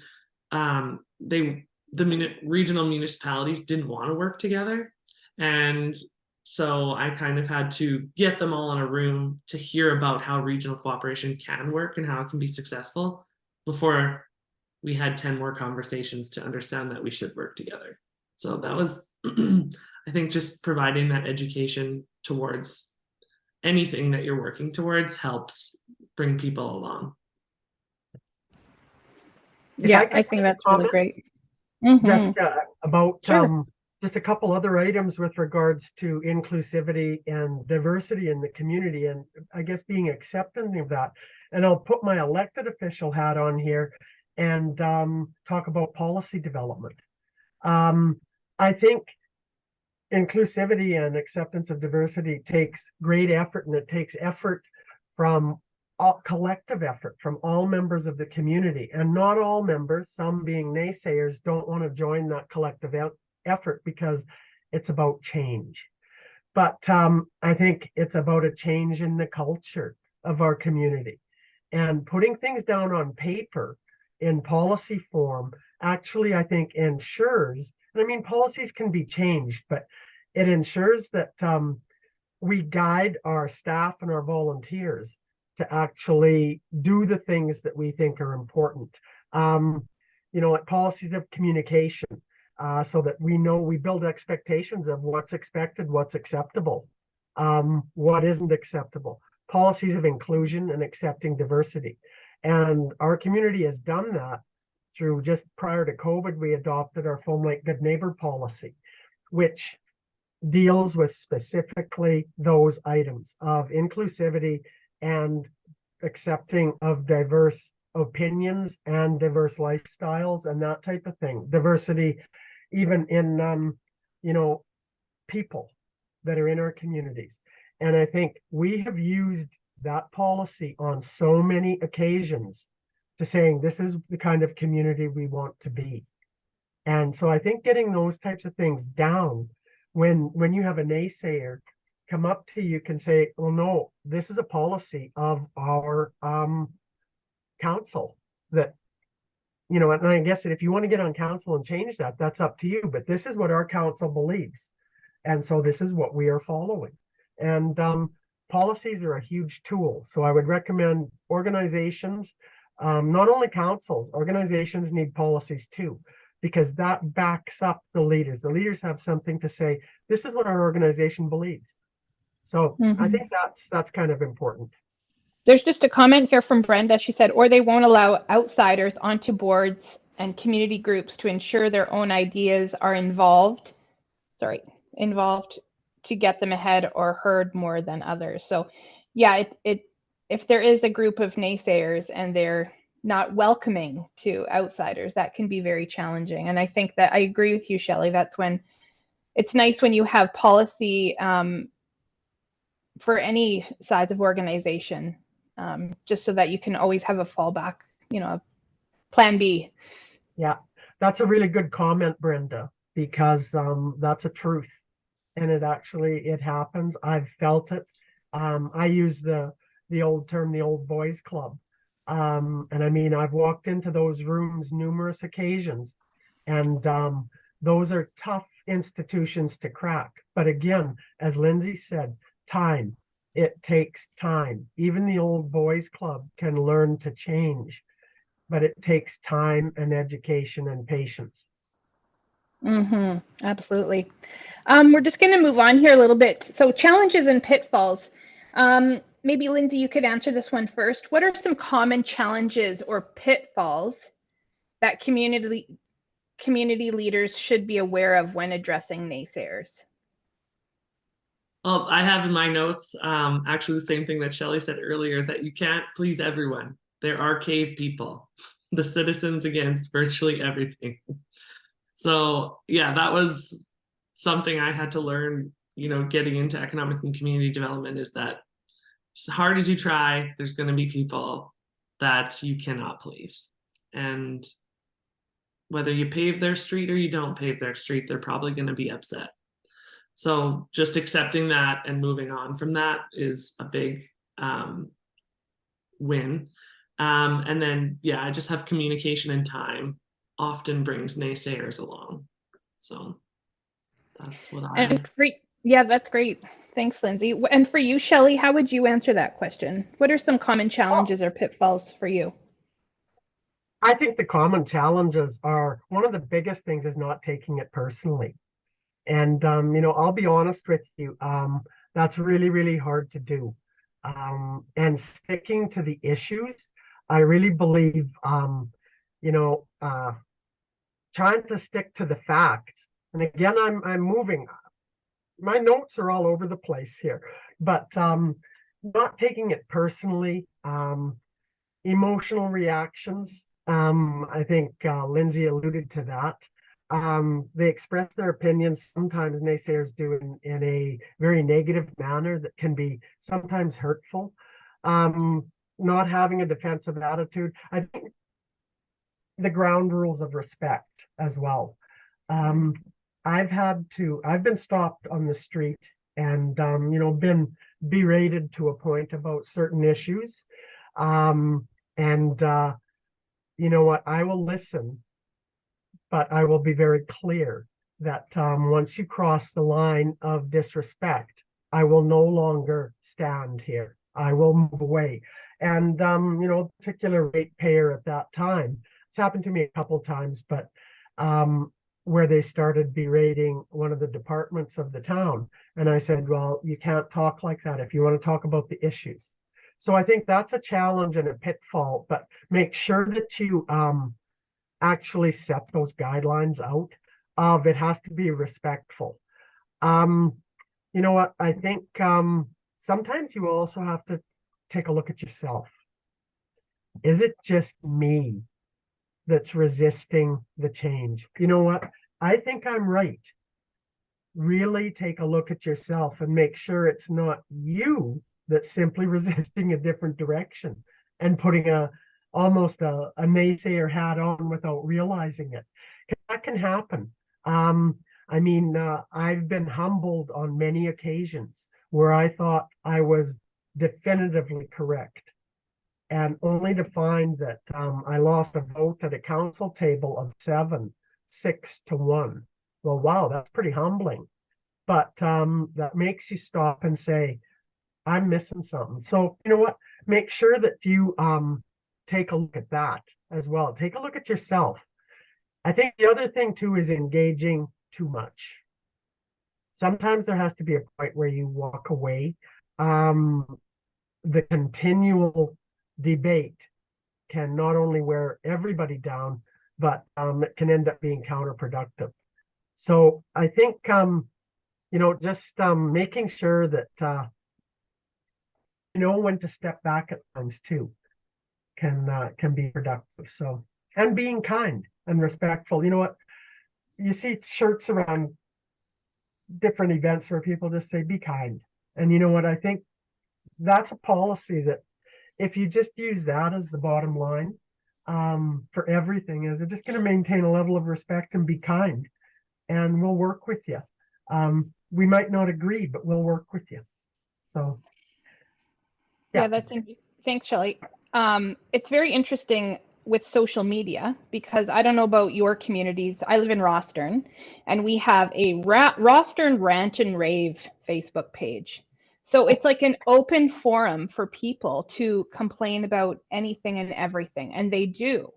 Speaker 4: regional municipalities didn't want to work together, and so I kind of had to get them all in a room to hear about how regional cooperation can work and how it can be successful before we had 10 more conversations to understand that we should work together. So that was, I think, just providing that education towards anything that you're working towards helps bring people along.
Speaker 2: Yeah, I think that's really great.
Speaker 3: Jessica, about
Speaker 2: Sure.
Speaker 3: Just a couple other items with regards to inclusivity and diversity in the community, and I guess being accepting of that. And I'll put my elected official hat on here and talk about policy development. I think inclusivity and acceptance of diversity takes great effort, and it takes effort from collective effort from all members of the community. And not all members, some being naysayers, don't want to join that collective effort because it's about change. But I think it's about a change in the culture of our community. And putting things down on paper in policy form actually, I think, ensures, and I mean, policies can be changed, but it ensures that we guide our staff and our volunteers to actually do the things that we think are important. Like policies of communication, so that we build expectations of what's expected, what's acceptable, what isn't acceptable. Policies of inclusion and accepting diversity. And our community has done that through just prior to COVID, we adopted our Foam Lake Good Neighbor policy, which deals with specifically those items of inclusivity and accepting of diverse opinions and diverse lifestyles and that type of thing. Diversity, even in, people that are in our communities. And I think we have used that policy on so many occasions to saying this is the kind of community we want to be. And so I think getting those types of things down, when you have a naysayer come up to you can say, well, no, this is a policy of our council that, and I guess that if you want to get on council and change that, that's up to you. But this is what our council believes. And so this is what we are following. And policies are a huge tool. So I would recommend organizations, not only councils, organizations need policies too, because that backs up the leaders. The leaders have something to say, this is what our organization believes. So I think that's kind of important.
Speaker 2: There's just a comment here from Brenda. She said, or they won't allow outsiders onto boards and community groups to ensure their own ideas are involved to get them ahead or heard more than others. So yeah, if there is a group of naysayers and they're not welcoming to outsiders, that can be very challenging. And I think that I agree with you, Shelley. That's when it's nice when you have policy for any size of organization, just so that you can always have a fallback, plan B.
Speaker 3: Yeah, that's a really good comment, Brenda, because that's a truth. And it happens. I've felt it. I use the old term, the old boys club. And I mean, I've walked into those rooms numerous occasions, and those are tough institutions to crack. But again, as Lindsay said, time. It takes time. Even the old boys club can learn to change, but it takes time and education and patience.
Speaker 2: Absolutely. We're just going to move on here a little bit. So challenges and pitfalls. Maybe Lindsay, you could answer this one first. What are some common challenges or pitfalls that community leaders should be aware of when addressing naysayers?
Speaker 4: Well, I have in my notes actually the same thing that Shelley said earlier, that you can't please everyone. There are cave people, the citizens against virtually everything. So yeah, that was something I had to learn, getting into economic and community development, is that as hard as you try, there's going to be people that you cannot please. And whether you pave their street or you don't pave their street, they're probably going to be upset. So just accepting that and moving on from that is a big win. And then, yeah, I just have communication and time often brings naysayers along. So that's what
Speaker 2: yeah, that's great. Thanks, Lindsay. And for you, Shelley, how would you answer that question? What are some common challenges or pitfalls for you?
Speaker 3: I think the common challenges are, one of the biggest things is not taking it personally. And, I'll be honest with you, that's really, really hard to do. And sticking to the issues, I really believe, trying to stick to the facts. And again, I'm moving. My notes are all over the place here, but not taking it personally, emotional reactions. I think Lindsay alluded to that. They express their opinions. Sometimes naysayers do in a very negative manner that can be sometimes hurtful. Not having a defensive attitude. I think the ground rules of respect as well. I've been stopped on the street and, been berated to a point about certain issues. You know what, I will listen, but I will be very clear that once you cross the line of disrespect, I will no longer stand here. I will move away. And, a particular ratepayer at that time, it's happened to me a couple of times, but where they started berating one of the departments of the town. And I said, well, you can't talk like that if you want to talk about the issues. So I think that's a challenge and a pitfall, but make sure that you actually set those guidelines out of it has to be respectful. You know what? I think sometimes you also have to take a look at yourself. Is it just me that's resisting the change? You know what? I think I'm right. Really take a look at yourself and make sure it's not you that's simply resisting a different direction and putting almost a naysayer hat on without realizing it. That can happen. I mean, I've been humbled on many occasions where I thought I was definitively correct, and only to find that I lost a vote at a council table of 7, 6-1. Well, wow, that's pretty humbling. But that makes you stop and say, I'm missing something. So, you know what? Make sure that you take a look at that as well. Take a look at yourself. I think the other thing too is engaging too much. Sometimes there has to be a point where you walk away. The continual debate can not only wear everybody down, but it can end up being counterproductive. So I think just making sure that you know when to step back at times too can be productive. So, and being kind and respectful. You know what? You see shirts around different events where people just say, be kind. And you know what? I think that's a policy that if you just use that as the bottom line for everything, is they're just going to maintain a level of respect and be kind. And we'll work with you. We might not agree, but we'll work with you. So,
Speaker 2: yeah, thanks, Shelley. It's very interesting with social media because I don't know about your communities. I live in Rostern, and we have a Rostern Rant and Rave Facebook page. So it's like an open forum for people to complain about anything and everything, and they do.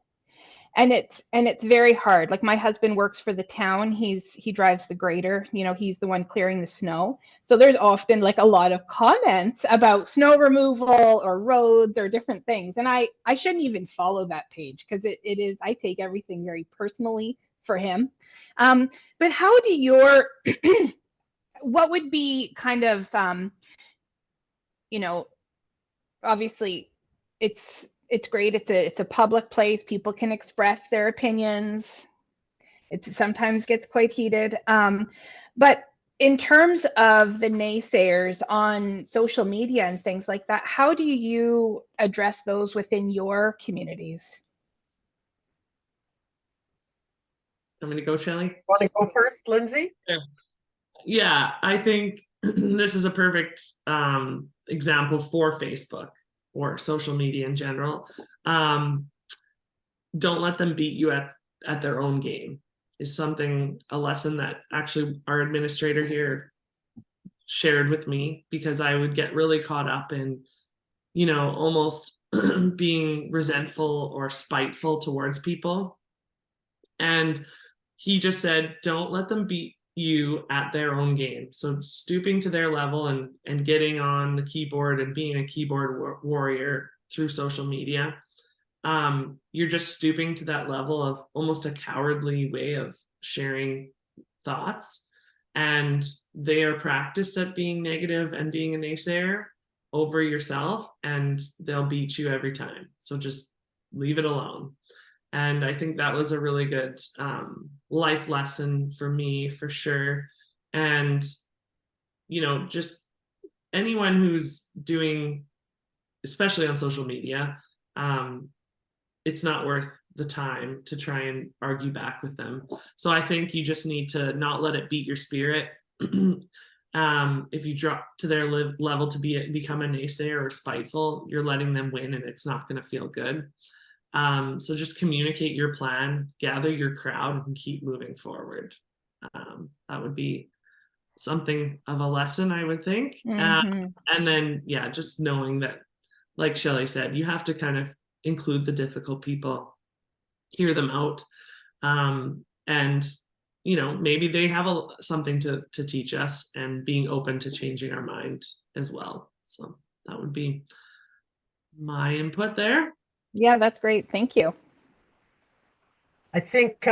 Speaker 2: And it's very hard. Like my husband works for the town. He drives the grader, he's the one clearing the snow. So there's often like a lot of comments about snow removal or roads or different things. And I shouldn't even follow that page because it is, I take everything very personally for him. But how do your what would be kind of obviously it's great. It's a public place. People can express their opinions. It sometimes gets quite heated. But in terms of the naysayers on social media and things like that, how do you address those within your communities?
Speaker 4: Want me to go, Shelley?
Speaker 3: Want to go first, Lindsay?
Speaker 4: Yeah, I think this is a perfect example for Facebook or social media in general. Don't let them beat you at their own game is a lesson that actually our administrator here shared with me, because I would get really caught up in, almost being resentful or spiteful towards people. And he just said, don't let them beat you at their own game. So stooping to their level and getting on the keyboard and being a keyboard warrior through social media, you're just stooping to that level of almost a cowardly way of sharing thoughts. And they are practiced at being negative and being a naysayer over yourself, and they'll beat you every time. So just leave it alone. And I think that was a really good life lesson for me, for sure. And, just anyone who's doing, especially on social media, it's not worth the time to try and argue back with them. So I think you just need to not let it beat your spirit. If you drop to their level to become a naysayer or spiteful, you're letting them win, and it's not going to feel good. So just communicate your plan, gather your crowd, and keep moving forward. That would be something of a lesson, I would think. And then, yeah, just knowing that, like Shelley said, you have to kind of include the difficult people, hear them out, and maybe they have something to teach us, and being open to changing our mind as well. So that would be my input there.
Speaker 2: Yeah, that's great. Thank you.
Speaker 3: I think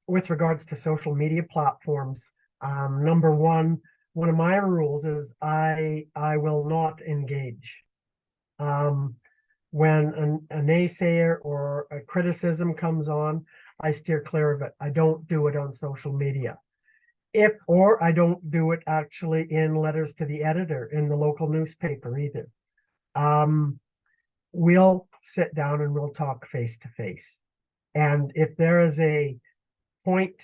Speaker 3: with regards to social media platforms, number one of my rules is I will not engage. When a naysayer or a criticism comes on, I steer clear of it. I don't do it on social media. Or I don't do it actually in letters to the editor in the local newspaper either. Um, we'll sit down and we'll talk face to face. And if there is a point,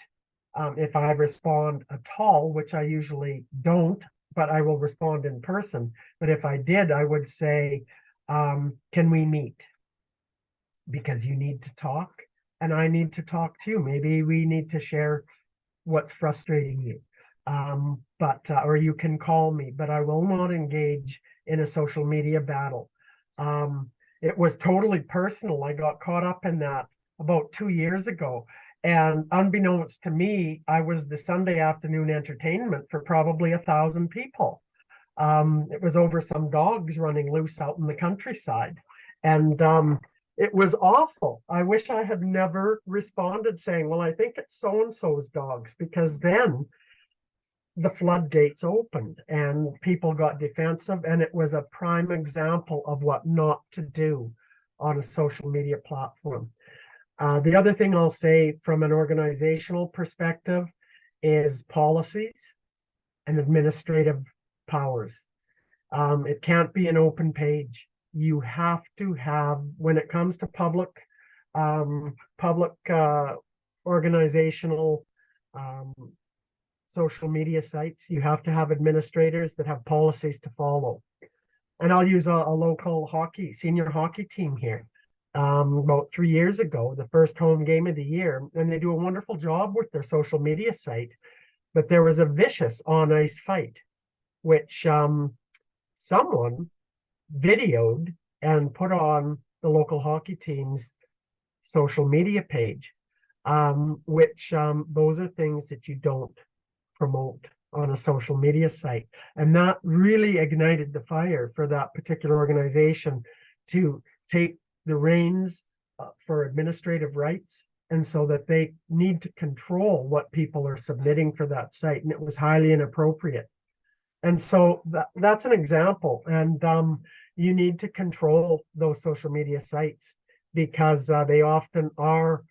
Speaker 3: if I respond at all, which I usually don't, but I will respond in person. But if I did, I would say, can we meet? Because you need to talk and I need to talk too. Maybe we need to share what's frustrating you. Or you can call me, but I will not engage in a social media battle. It was totally personal. I got caught up in that about 2 years ago. And unbeknownst to me, I was the Sunday afternoon entertainment for probably 1,000 people. It was over some dogs running loose out in the countryside. And it was awful. I wish I had never responded saying, well, I think it's so-and-so's dogs, because then the floodgates opened and people got defensive. And it was a prime example of what not to do on a social media platform. The other thing I'll say from an organizational perspective is policies and administrative powers. It can't be an open page. You have to have, when it comes to public organizational social media sites, you have to have administrators that have policies to follow. And I'll use a local senior hockey team here. About 3 years ago, the first home game of the year, and they do a wonderful job with their social media site. But there was a vicious on-ice fight, which someone videoed and put on the local hockey team's social media page, which those are things that you don't promote on a social media site. And that really ignited the fire for that particular organization to take the reins for administrative rights. And so that they need to control what people are submitting for that site. And it was highly inappropriate. And so that's an example. And you need to control those social media sites, because they often are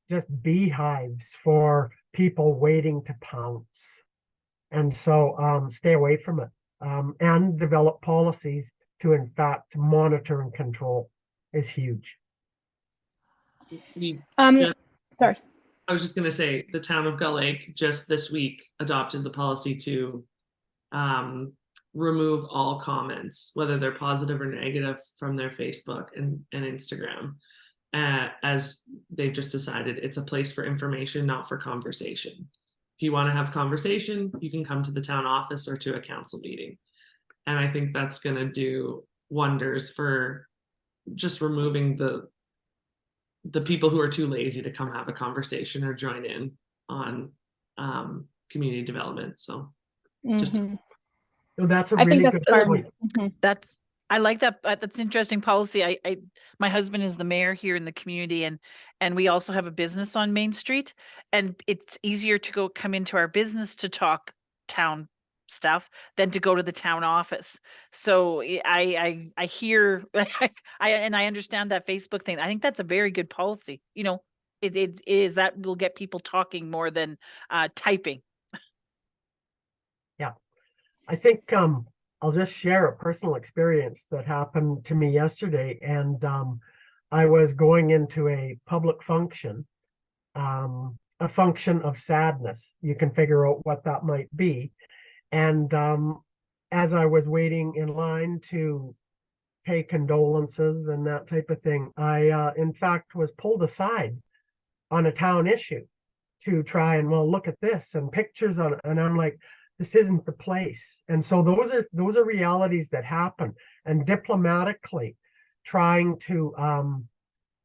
Speaker 3: just beehives for people waiting to pounce. And so stay away from it, and develop policies to, in fact, monitor and control is huge.
Speaker 4: We
Speaker 2: Sorry.
Speaker 4: I was just going to say the town of Gull Lake just this week adopted the policy to remove all comments, whether they're positive or negative, from their Facebook and Instagram, as they've just decided it's a place for information, not for conversation. If you want to have conversation, you can come to the town office or to a council meeting. And I think that's going to do wonders for just removing the people who are too lazy to come have a conversation or join in on community development. So just
Speaker 3: So that's a
Speaker 2: I think
Speaker 3: really
Speaker 2: that's
Speaker 3: good
Speaker 2: smart.
Speaker 3: point.
Speaker 1: I like that. That's interesting policy. My husband is the mayor here in the community, and we also have a business on Main Street, and it's easier to come into our business to talk town stuff than to go to the town office. So I hear I understand that Facebook thing. I think that's a very good policy. It is that will get people talking more than typing.
Speaker 3: Yeah, I think I'll just share a personal experience that happened to me yesterday. And I was going into a public function, a function of sadness. You can figure out what that might be. And as I was waiting in line to pay condolences and that type of thing, I, in fact, was pulled aside on a town issue to try and, well, look at this and pictures on it. And I'm like, this isn't the place. And so those are realities that happen, and diplomatically trying to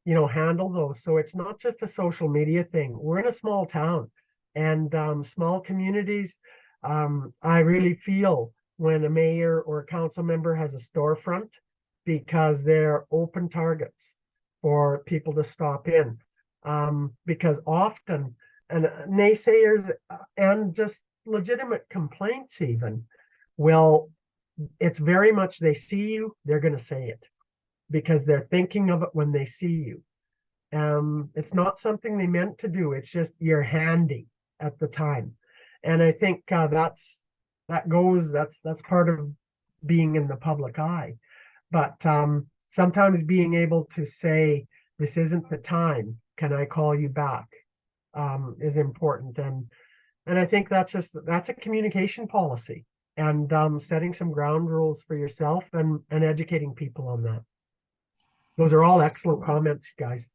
Speaker 3: handle those. So it's not just a social media thing. We're in a small town, and small communities. I really feel when a mayor or a council member has a storefront, because they're open targets for people to stop in. because often, and naysayers and just legitimate complaints even will, it's very much they see you, they're going to say it because they're thinking of it when they see you. It's not something they meant to do. It's just you're handy at the time. And I think that's part of being in the public eye. But sometimes being able to say, this isn't the time, can I call you back, is important. And I think that's a communication policy, and setting some ground rules for yourself and educating people on that. Those are all excellent comments, guys.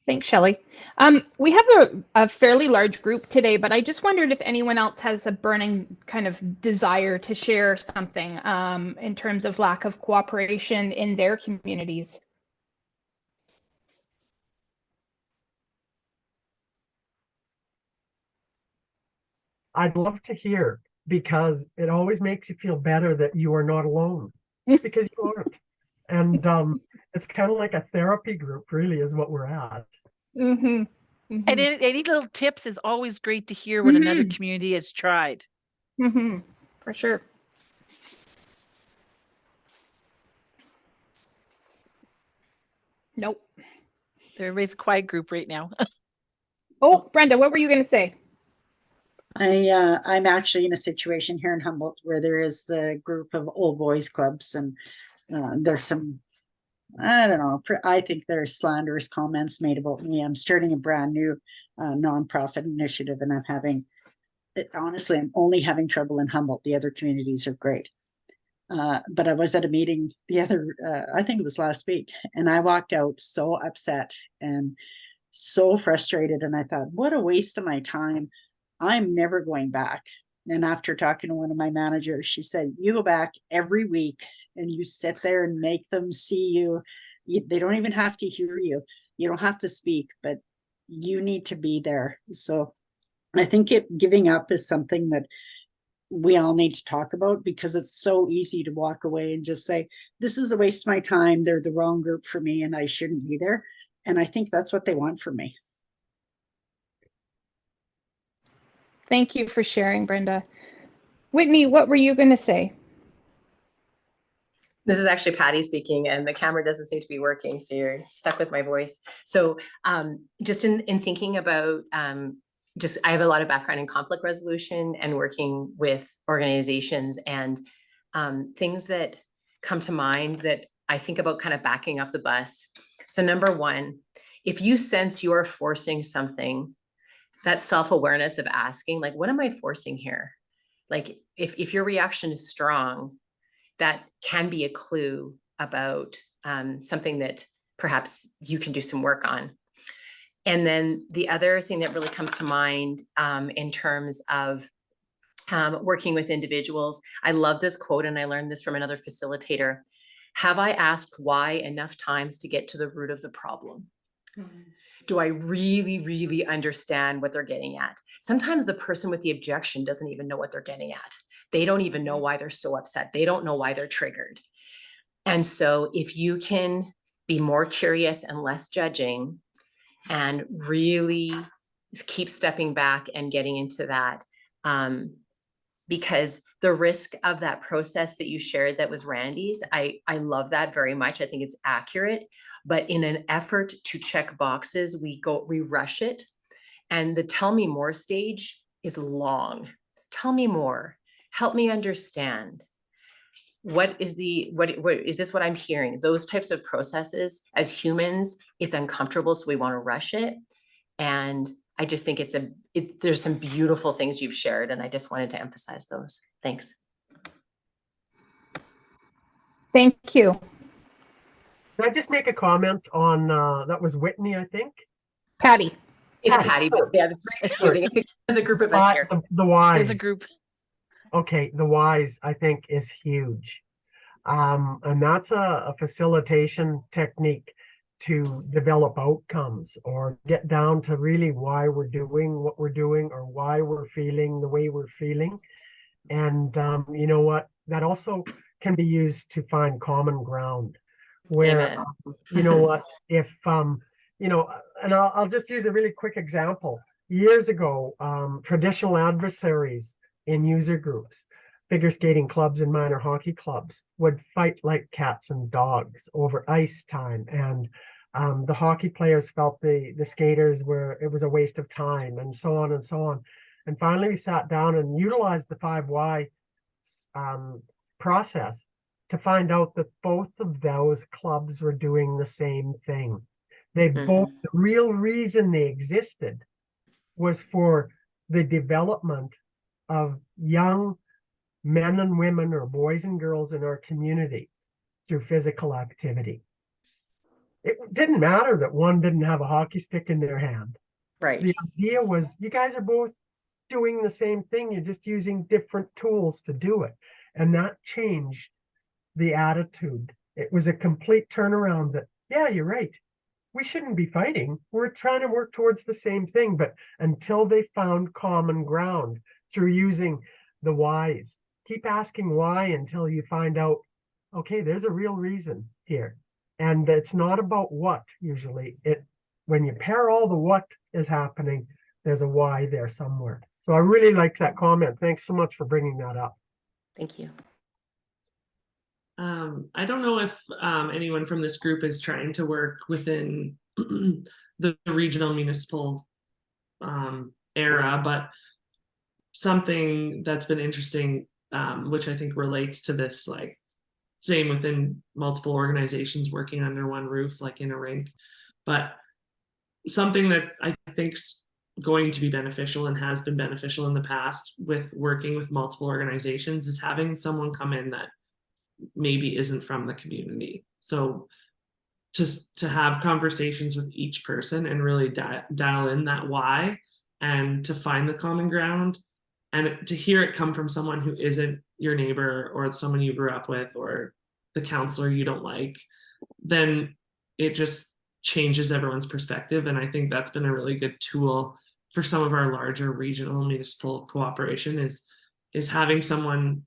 Speaker 2: Thanks, Shelley. We have a fairly large group today, but I just wondered if anyone else has a burning kind of desire to share something in terms of lack of cooperation in their communities.
Speaker 3: I'd love to hear, because it always makes you feel better that you are not alone, because you aren't. And it's kind of like a therapy group, really, is what we're at.
Speaker 2: Mm-hmm. Mm-hmm.
Speaker 1: And any little tips is always great to hear what another community has tried.
Speaker 2: Mm-hmm. For sure. Nope.
Speaker 1: Everybody's a quiet group right now.
Speaker 2: Oh, Brenda, what were you going to say?
Speaker 5: I'm actually in a situation here in Humboldt where there is the group of old boys clubs, and there's some, I don't know, I think there's slanderous comments made about me. I'm starting a brand new nonprofit initiative, and honestly, I'm only having trouble in Humboldt. The other communities are great. But I was at a meeting I think it was last week, and I walked out so upset and so frustrated. And I thought, what a waste of my time. I'm never going back. And after talking to one of my managers, she said, you go back every week and you sit there and make them see you. They don't even have to hear you. You don't have to speak, but you need to be there. So I think giving up is something that we all need to talk about, because it's so easy to walk away and just say, this is a waste of my time. They're the wrong group for me and I shouldn't be there. And I think that's what they want from me.
Speaker 2: Thank you for sharing, Brenda. Whitney, what were you going to say?
Speaker 6: This is actually Patty speaking, and the camera doesn't seem to be working, so you're stuck with my voice. So just in thinking about, I have a lot of background in conflict resolution and working with organizations, and things that come to mind that I think about kind of backing up the bus. So number one, if you sense you're forcing something, that self-awareness of asking, like, what am I forcing here? Like, if your reaction is strong, that can be a clue about something that perhaps you can do some work on. And then the other thing that really comes to mind in terms of working with individuals, I love this quote, and I learned this from another facilitator. Have I asked why enough times to get to the root of the problem? Mm-hmm. Do I really, really understand what they're getting at? Sometimes the person with the objection doesn't even know what they're getting at. They don't even know why they're so upset. They don't know why they're triggered. And so if you can be more curious and less judging, and really keep stepping back and getting into that, because the risk of that process that you shared that was Randy's, I love that very much. I think it's accurate, but in an effort to check boxes, we rush it. And the tell me more stage is long. Tell me more, help me understand. What is this what I'm hearing? Those types of processes, as humans, it's uncomfortable, so we want to rush it. And I just think there's some beautiful things you've shared, and I just wanted to emphasize those. Thanks.
Speaker 2: Thank you.
Speaker 3: Can I just make a comment on, that was Whitney, I think?
Speaker 2: Patty.
Speaker 6: It's Patty, but yeah, that's very confusing. It's a group of us here.
Speaker 3: The whys.
Speaker 1: It's a group.
Speaker 3: Okay, the whys, I think, is huge. And that's a facilitation technique to develop outcomes, or get down to really why we're doing what we're doing, or why we're feeling the way we're feeling. And you know what? That also can be used to find common ground, where, you know what, if you know, and I'll just use a really quick example. Years ago, traditional adversaries in user groups, figure skating clubs and minor hockey clubs would fight like cats and dogs over ice time. And the hockey players felt the skaters it was a waste of time, and so on and so on. And finally, we sat down and utilized the 5Y process to find out that both of those clubs were doing the same thing. They both, the real reason they existed was for the development of young men and women, or boys and girls in our community, through physical activity. It didn't matter that one didn't have a hockey stick in their hand.
Speaker 6: Right.
Speaker 3: The idea was, you guys are both doing the same thing, you're just using different tools to do it. And that changed the attitude. It was a complete turnaround that, yeah, you're right, we shouldn't be fighting. We're trying to work towards the same thing. But until they found common ground through using the whys, keep asking why until you find out, okay, there's a real reason here. And it's not about what, usually. When you pair all the what is happening, there's a why there somewhere. So I really like that comment. Thanks so much for bringing that up.
Speaker 6: Thank you.
Speaker 4: I don't know if anyone from this group is trying to work within the regional municipal era, but something that's been interesting, which I think relates to this, like same within multiple organizations working under one roof, like in a rink, but something that I think's going to be beneficial and has been beneficial in the past with working with multiple organizations is having someone come in that maybe isn't from the community. So just to have conversations with each person and really dial in that why, and to find the common ground, and to hear it come from someone who isn't your neighbor or someone you grew up with or the counselor you don't like, then it just changes everyone's perspective. And I think that's been a really good tool for some of our larger regional municipal cooperation is having someone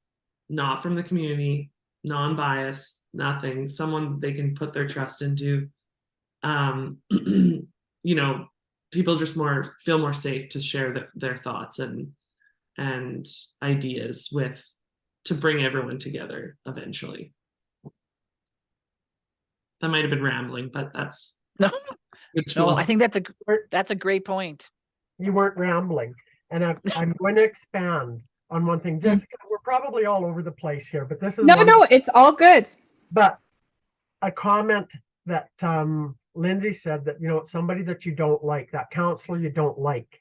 Speaker 4: not from the community, non-biased, nothing, someone they can put their trust into. You know, people just feel more safe to share their thoughts and ideas with, to bring everyone together eventually. That might have been rambling, but that's
Speaker 1: No,
Speaker 4: good tool.
Speaker 1: no, I think that's a great point.
Speaker 3: You weren't rambling. And I'm going to expand on one thing. Jessica, we're probably all over the place here, but this is
Speaker 2: No, it's all good.
Speaker 3: But a comment that Lindsay said, that, you know, somebody that you don't like, that counselor you don't like.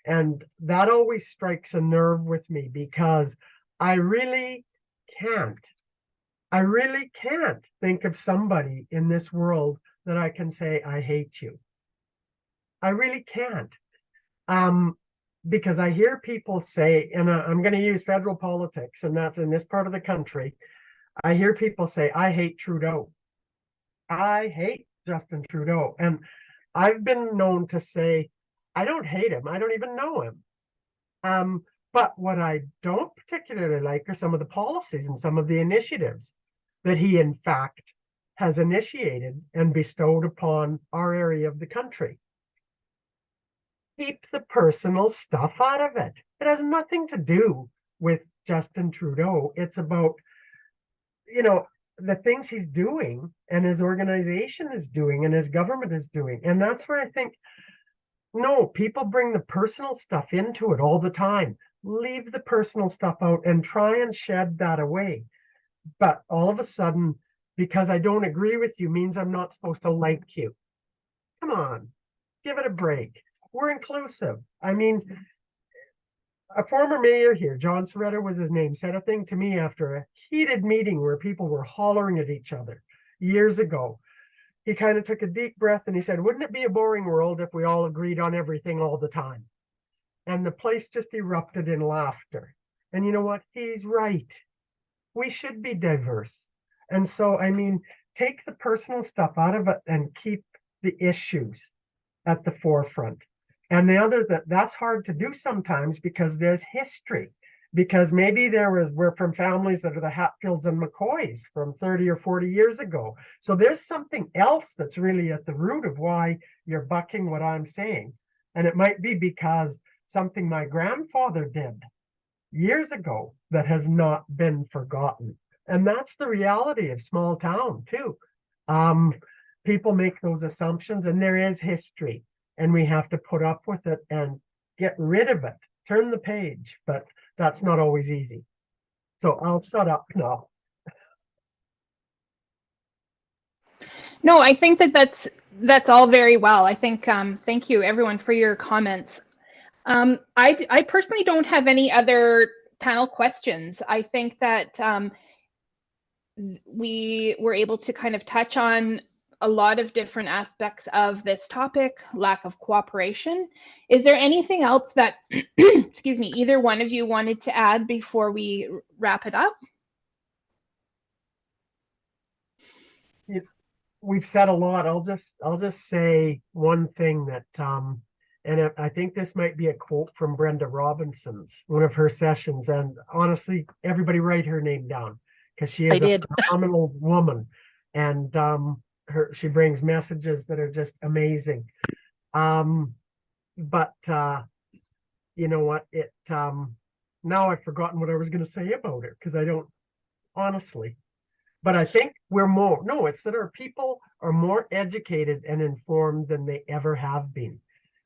Speaker 3: And that always strikes a nerve with me, because I really can't think of somebody in this world that I can say, I hate you. I really can't. Because I hear people say, and I'm going to use federal politics, and that's in this part of the country, I hear people say, I hate Trudeau. I hate Justin Trudeau. And I've been known to say, I don't hate him. I don't even know him. But what I don't particularly like are some of the policies and some of the initiatives that he, in fact, has initiated and bestowed upon our area of the country. Keep the personal stuff out of it. It has nothing to do with Justin Trudeau. It's about, you know, the things he's doing and his organization is doing and his government is doing. And that's where I think, no, people bring the personal stuff into it all the time. Leave the personal stuff out and try and shed that away. But all of a sudden, because I don't agree with you means I'm not supposed to like you. Come on, give it a break. We're inclusive. I mean, a former mayor here, John Soretta was his name, said a thing to me after a heated meeting where people were hollering at each other years ago. He kind of took a deep breath and he said, wouldn't it be a boring world if we all agreed on everything all the time? And the place just erupted in laughter. And you know what? He's right. We should be diverse. And so, I mean, take the personal stuff out of it and keep the issues at the forefront. And the other, that's hard to do sometimes because there's history because maybe we're from families that are the Hatfields and McCoys from 30 or 40 years ago. So there's something else that's really at the root of why you're bucking what I'm saying. And it might be because something my grandfather did years ago that has not been forgotten. And that's the reality of small town too. People make those assumptions, and there is history, and we have to put up with it and get rid of it, turn the page, but that's not always easy. So I'll shut up now.
Speaker 2: No, I think that's all very well. I think thank you everyone for your comments. I personally don't have any other panel questions. I think that we were able to kind of touch on a lot of different aspects of this topic, lack of cooperation. Is there anything else that, excuse me, either one of you wanted to add before we wrap it up?
Speaker 3: We've said a lot. I'll just say one thing that and I think this might be a quote from Brenda Robinson's one of her sessions. And honestly, everybody write her name down, because she is a phenomenal woman, and she brings messages that are just amazing. But you know what? Now I've forgotten what I was going to say about her, because I don't honestly. But I think it's that our people are more educated and informed than they ever have been.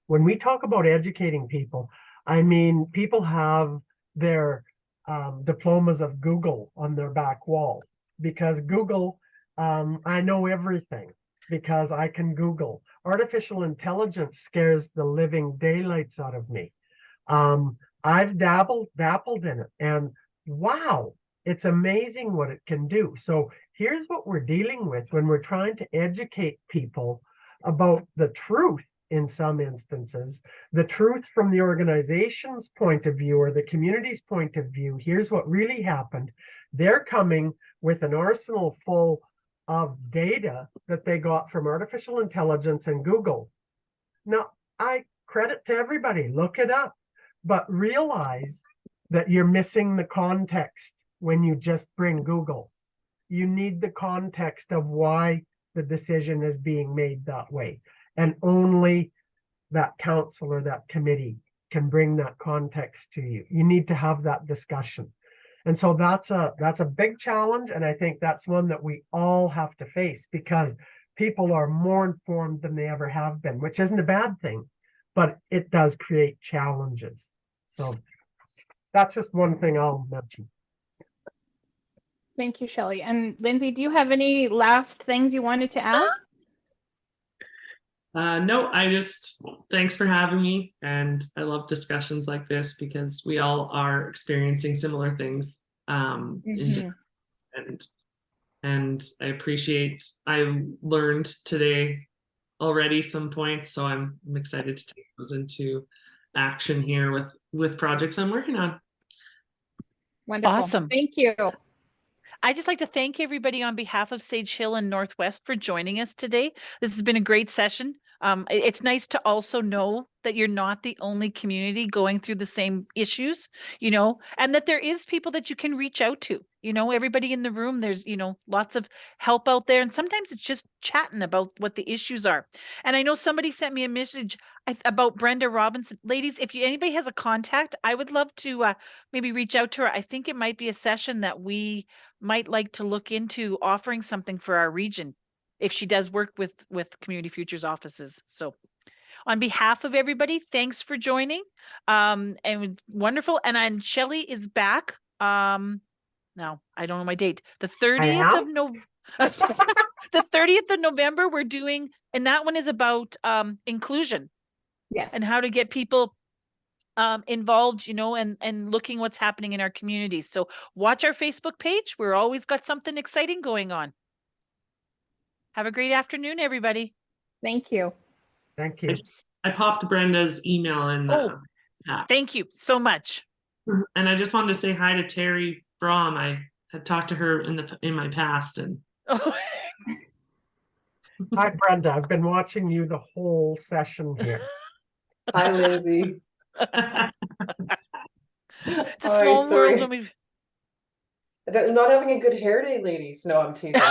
Speaker 3: When we talk about educating people, I mean, people have their diplomas of Google on their back wall, because Google, I know everything because I can Google. Artificial intelligence scares the living daylights out of me. I've dabbled in it, and wow, it's amazing what it can do. So here's what we're dealing with when we're trying to educate people about the truth. In some instances, the truth from the organization's point of view or the community's point of view. Here's what really happened. They're coming with an arsenal full of data that they got from artificial intelligence and Google. Now, I credit to everybody, look it up, but realize that you're missing the context when you just bring Google. You need the context of why the decision is being made that way. And only that council or that committee can bring that context to you. You need to have that discussion. And so that's a big challenge. And I think that's one that we all have to face, because people are more informed than they ever have been, which isn't a bad thing, but it does create challenges. So that's just one thing I'll mention.
Speaker 2: Thank you, Shelley. And Lindsay, do you have any last things you wanted to add?
Speaker 4: No, thanks for having me. And I love discussions like this, because we all are experiencing similar things. And I learned today already some points, so I'm excited to take those into action here with projects I'm working on.
Speaker 2: Wonderful.
Speaker 1: Awesome.
Speaker 2: Thank you.
Speaker 1: I'd just like to thank everybody on behalf of Sage Hill and Northwest for joining us today. This has been a great session. It's nice to also know that you're not the only community going through the same issues, and that there is people that you can reach out to. Everybody in the room, there's, lots of help out there. And sometimes it's just chatting about what the issues are. And I know somebody sent me a message about Brenda Robinson. Ladies, if anybody has a contact, I would love to maybe reach out to her. I think it might be a session that we might like to look into offering something for our region if she does work with Community Futures offices. So on behalf of everybody, thanks for joining. And it's wonderful. And Shelley is back. Now I don't know my date. The 30th of November. The 30th of November, we're doing, and that one is about inclusion.
Speaker 2: Yes.
Speaker 1: And how to get people involved, and looking what's happening in our communities. So watch our Facebook page. We're always got something exciting going on. Have a great afternoon, everybody.
Speaker 2: Thank you.
Speaker 3: Thank you.
Speaker 4: I popped Brenda's email in the chat.
Speaker 1: Thank you so much.
Speaker 4: And I just wanted to say hi to Terry Brom. I had talked to her in my past, and
Speaker 3: Hi, Brenda. I've been watching you the whole session here.
Speaker 7: Hi, Lindsay.
Speaker 1: It's a
Speaker 7: Hi,
Speaker 1: small world
Speaker 7: sorry.
Speaker 1: when we.
Speaker 7: Not having a good hair day, ladies. No, I'm teasing.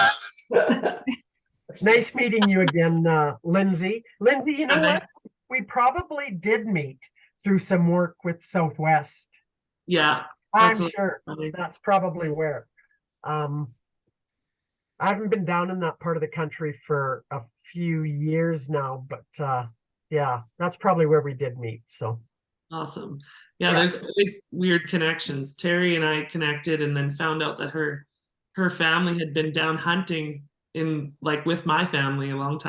Speaker 3: Nice meeting you again, Lindsay. Lindsay, you know
Speaker 4: Yeah,
Speaker 3: what?
Speaker 4: nice.
Speaker 3: We probably did meet through some work with Southwest.
Speaker 4: Yeah,
Speaker 3: I'm
Speaker 4: that's what
Speaker 3: sure
Speaker 4: funny.
Speaker 3: that's probably where. Um, I haven't been down in that part of the country for a few years now, but yeah, that's probably where we did meet. So
Speaker 4: Awesome. Yeah,
Speaker 3: Yeah.
Speaker 4: there's always weird connections. Terry and I connected and then found out that her family had been down hunting in like with my family a long time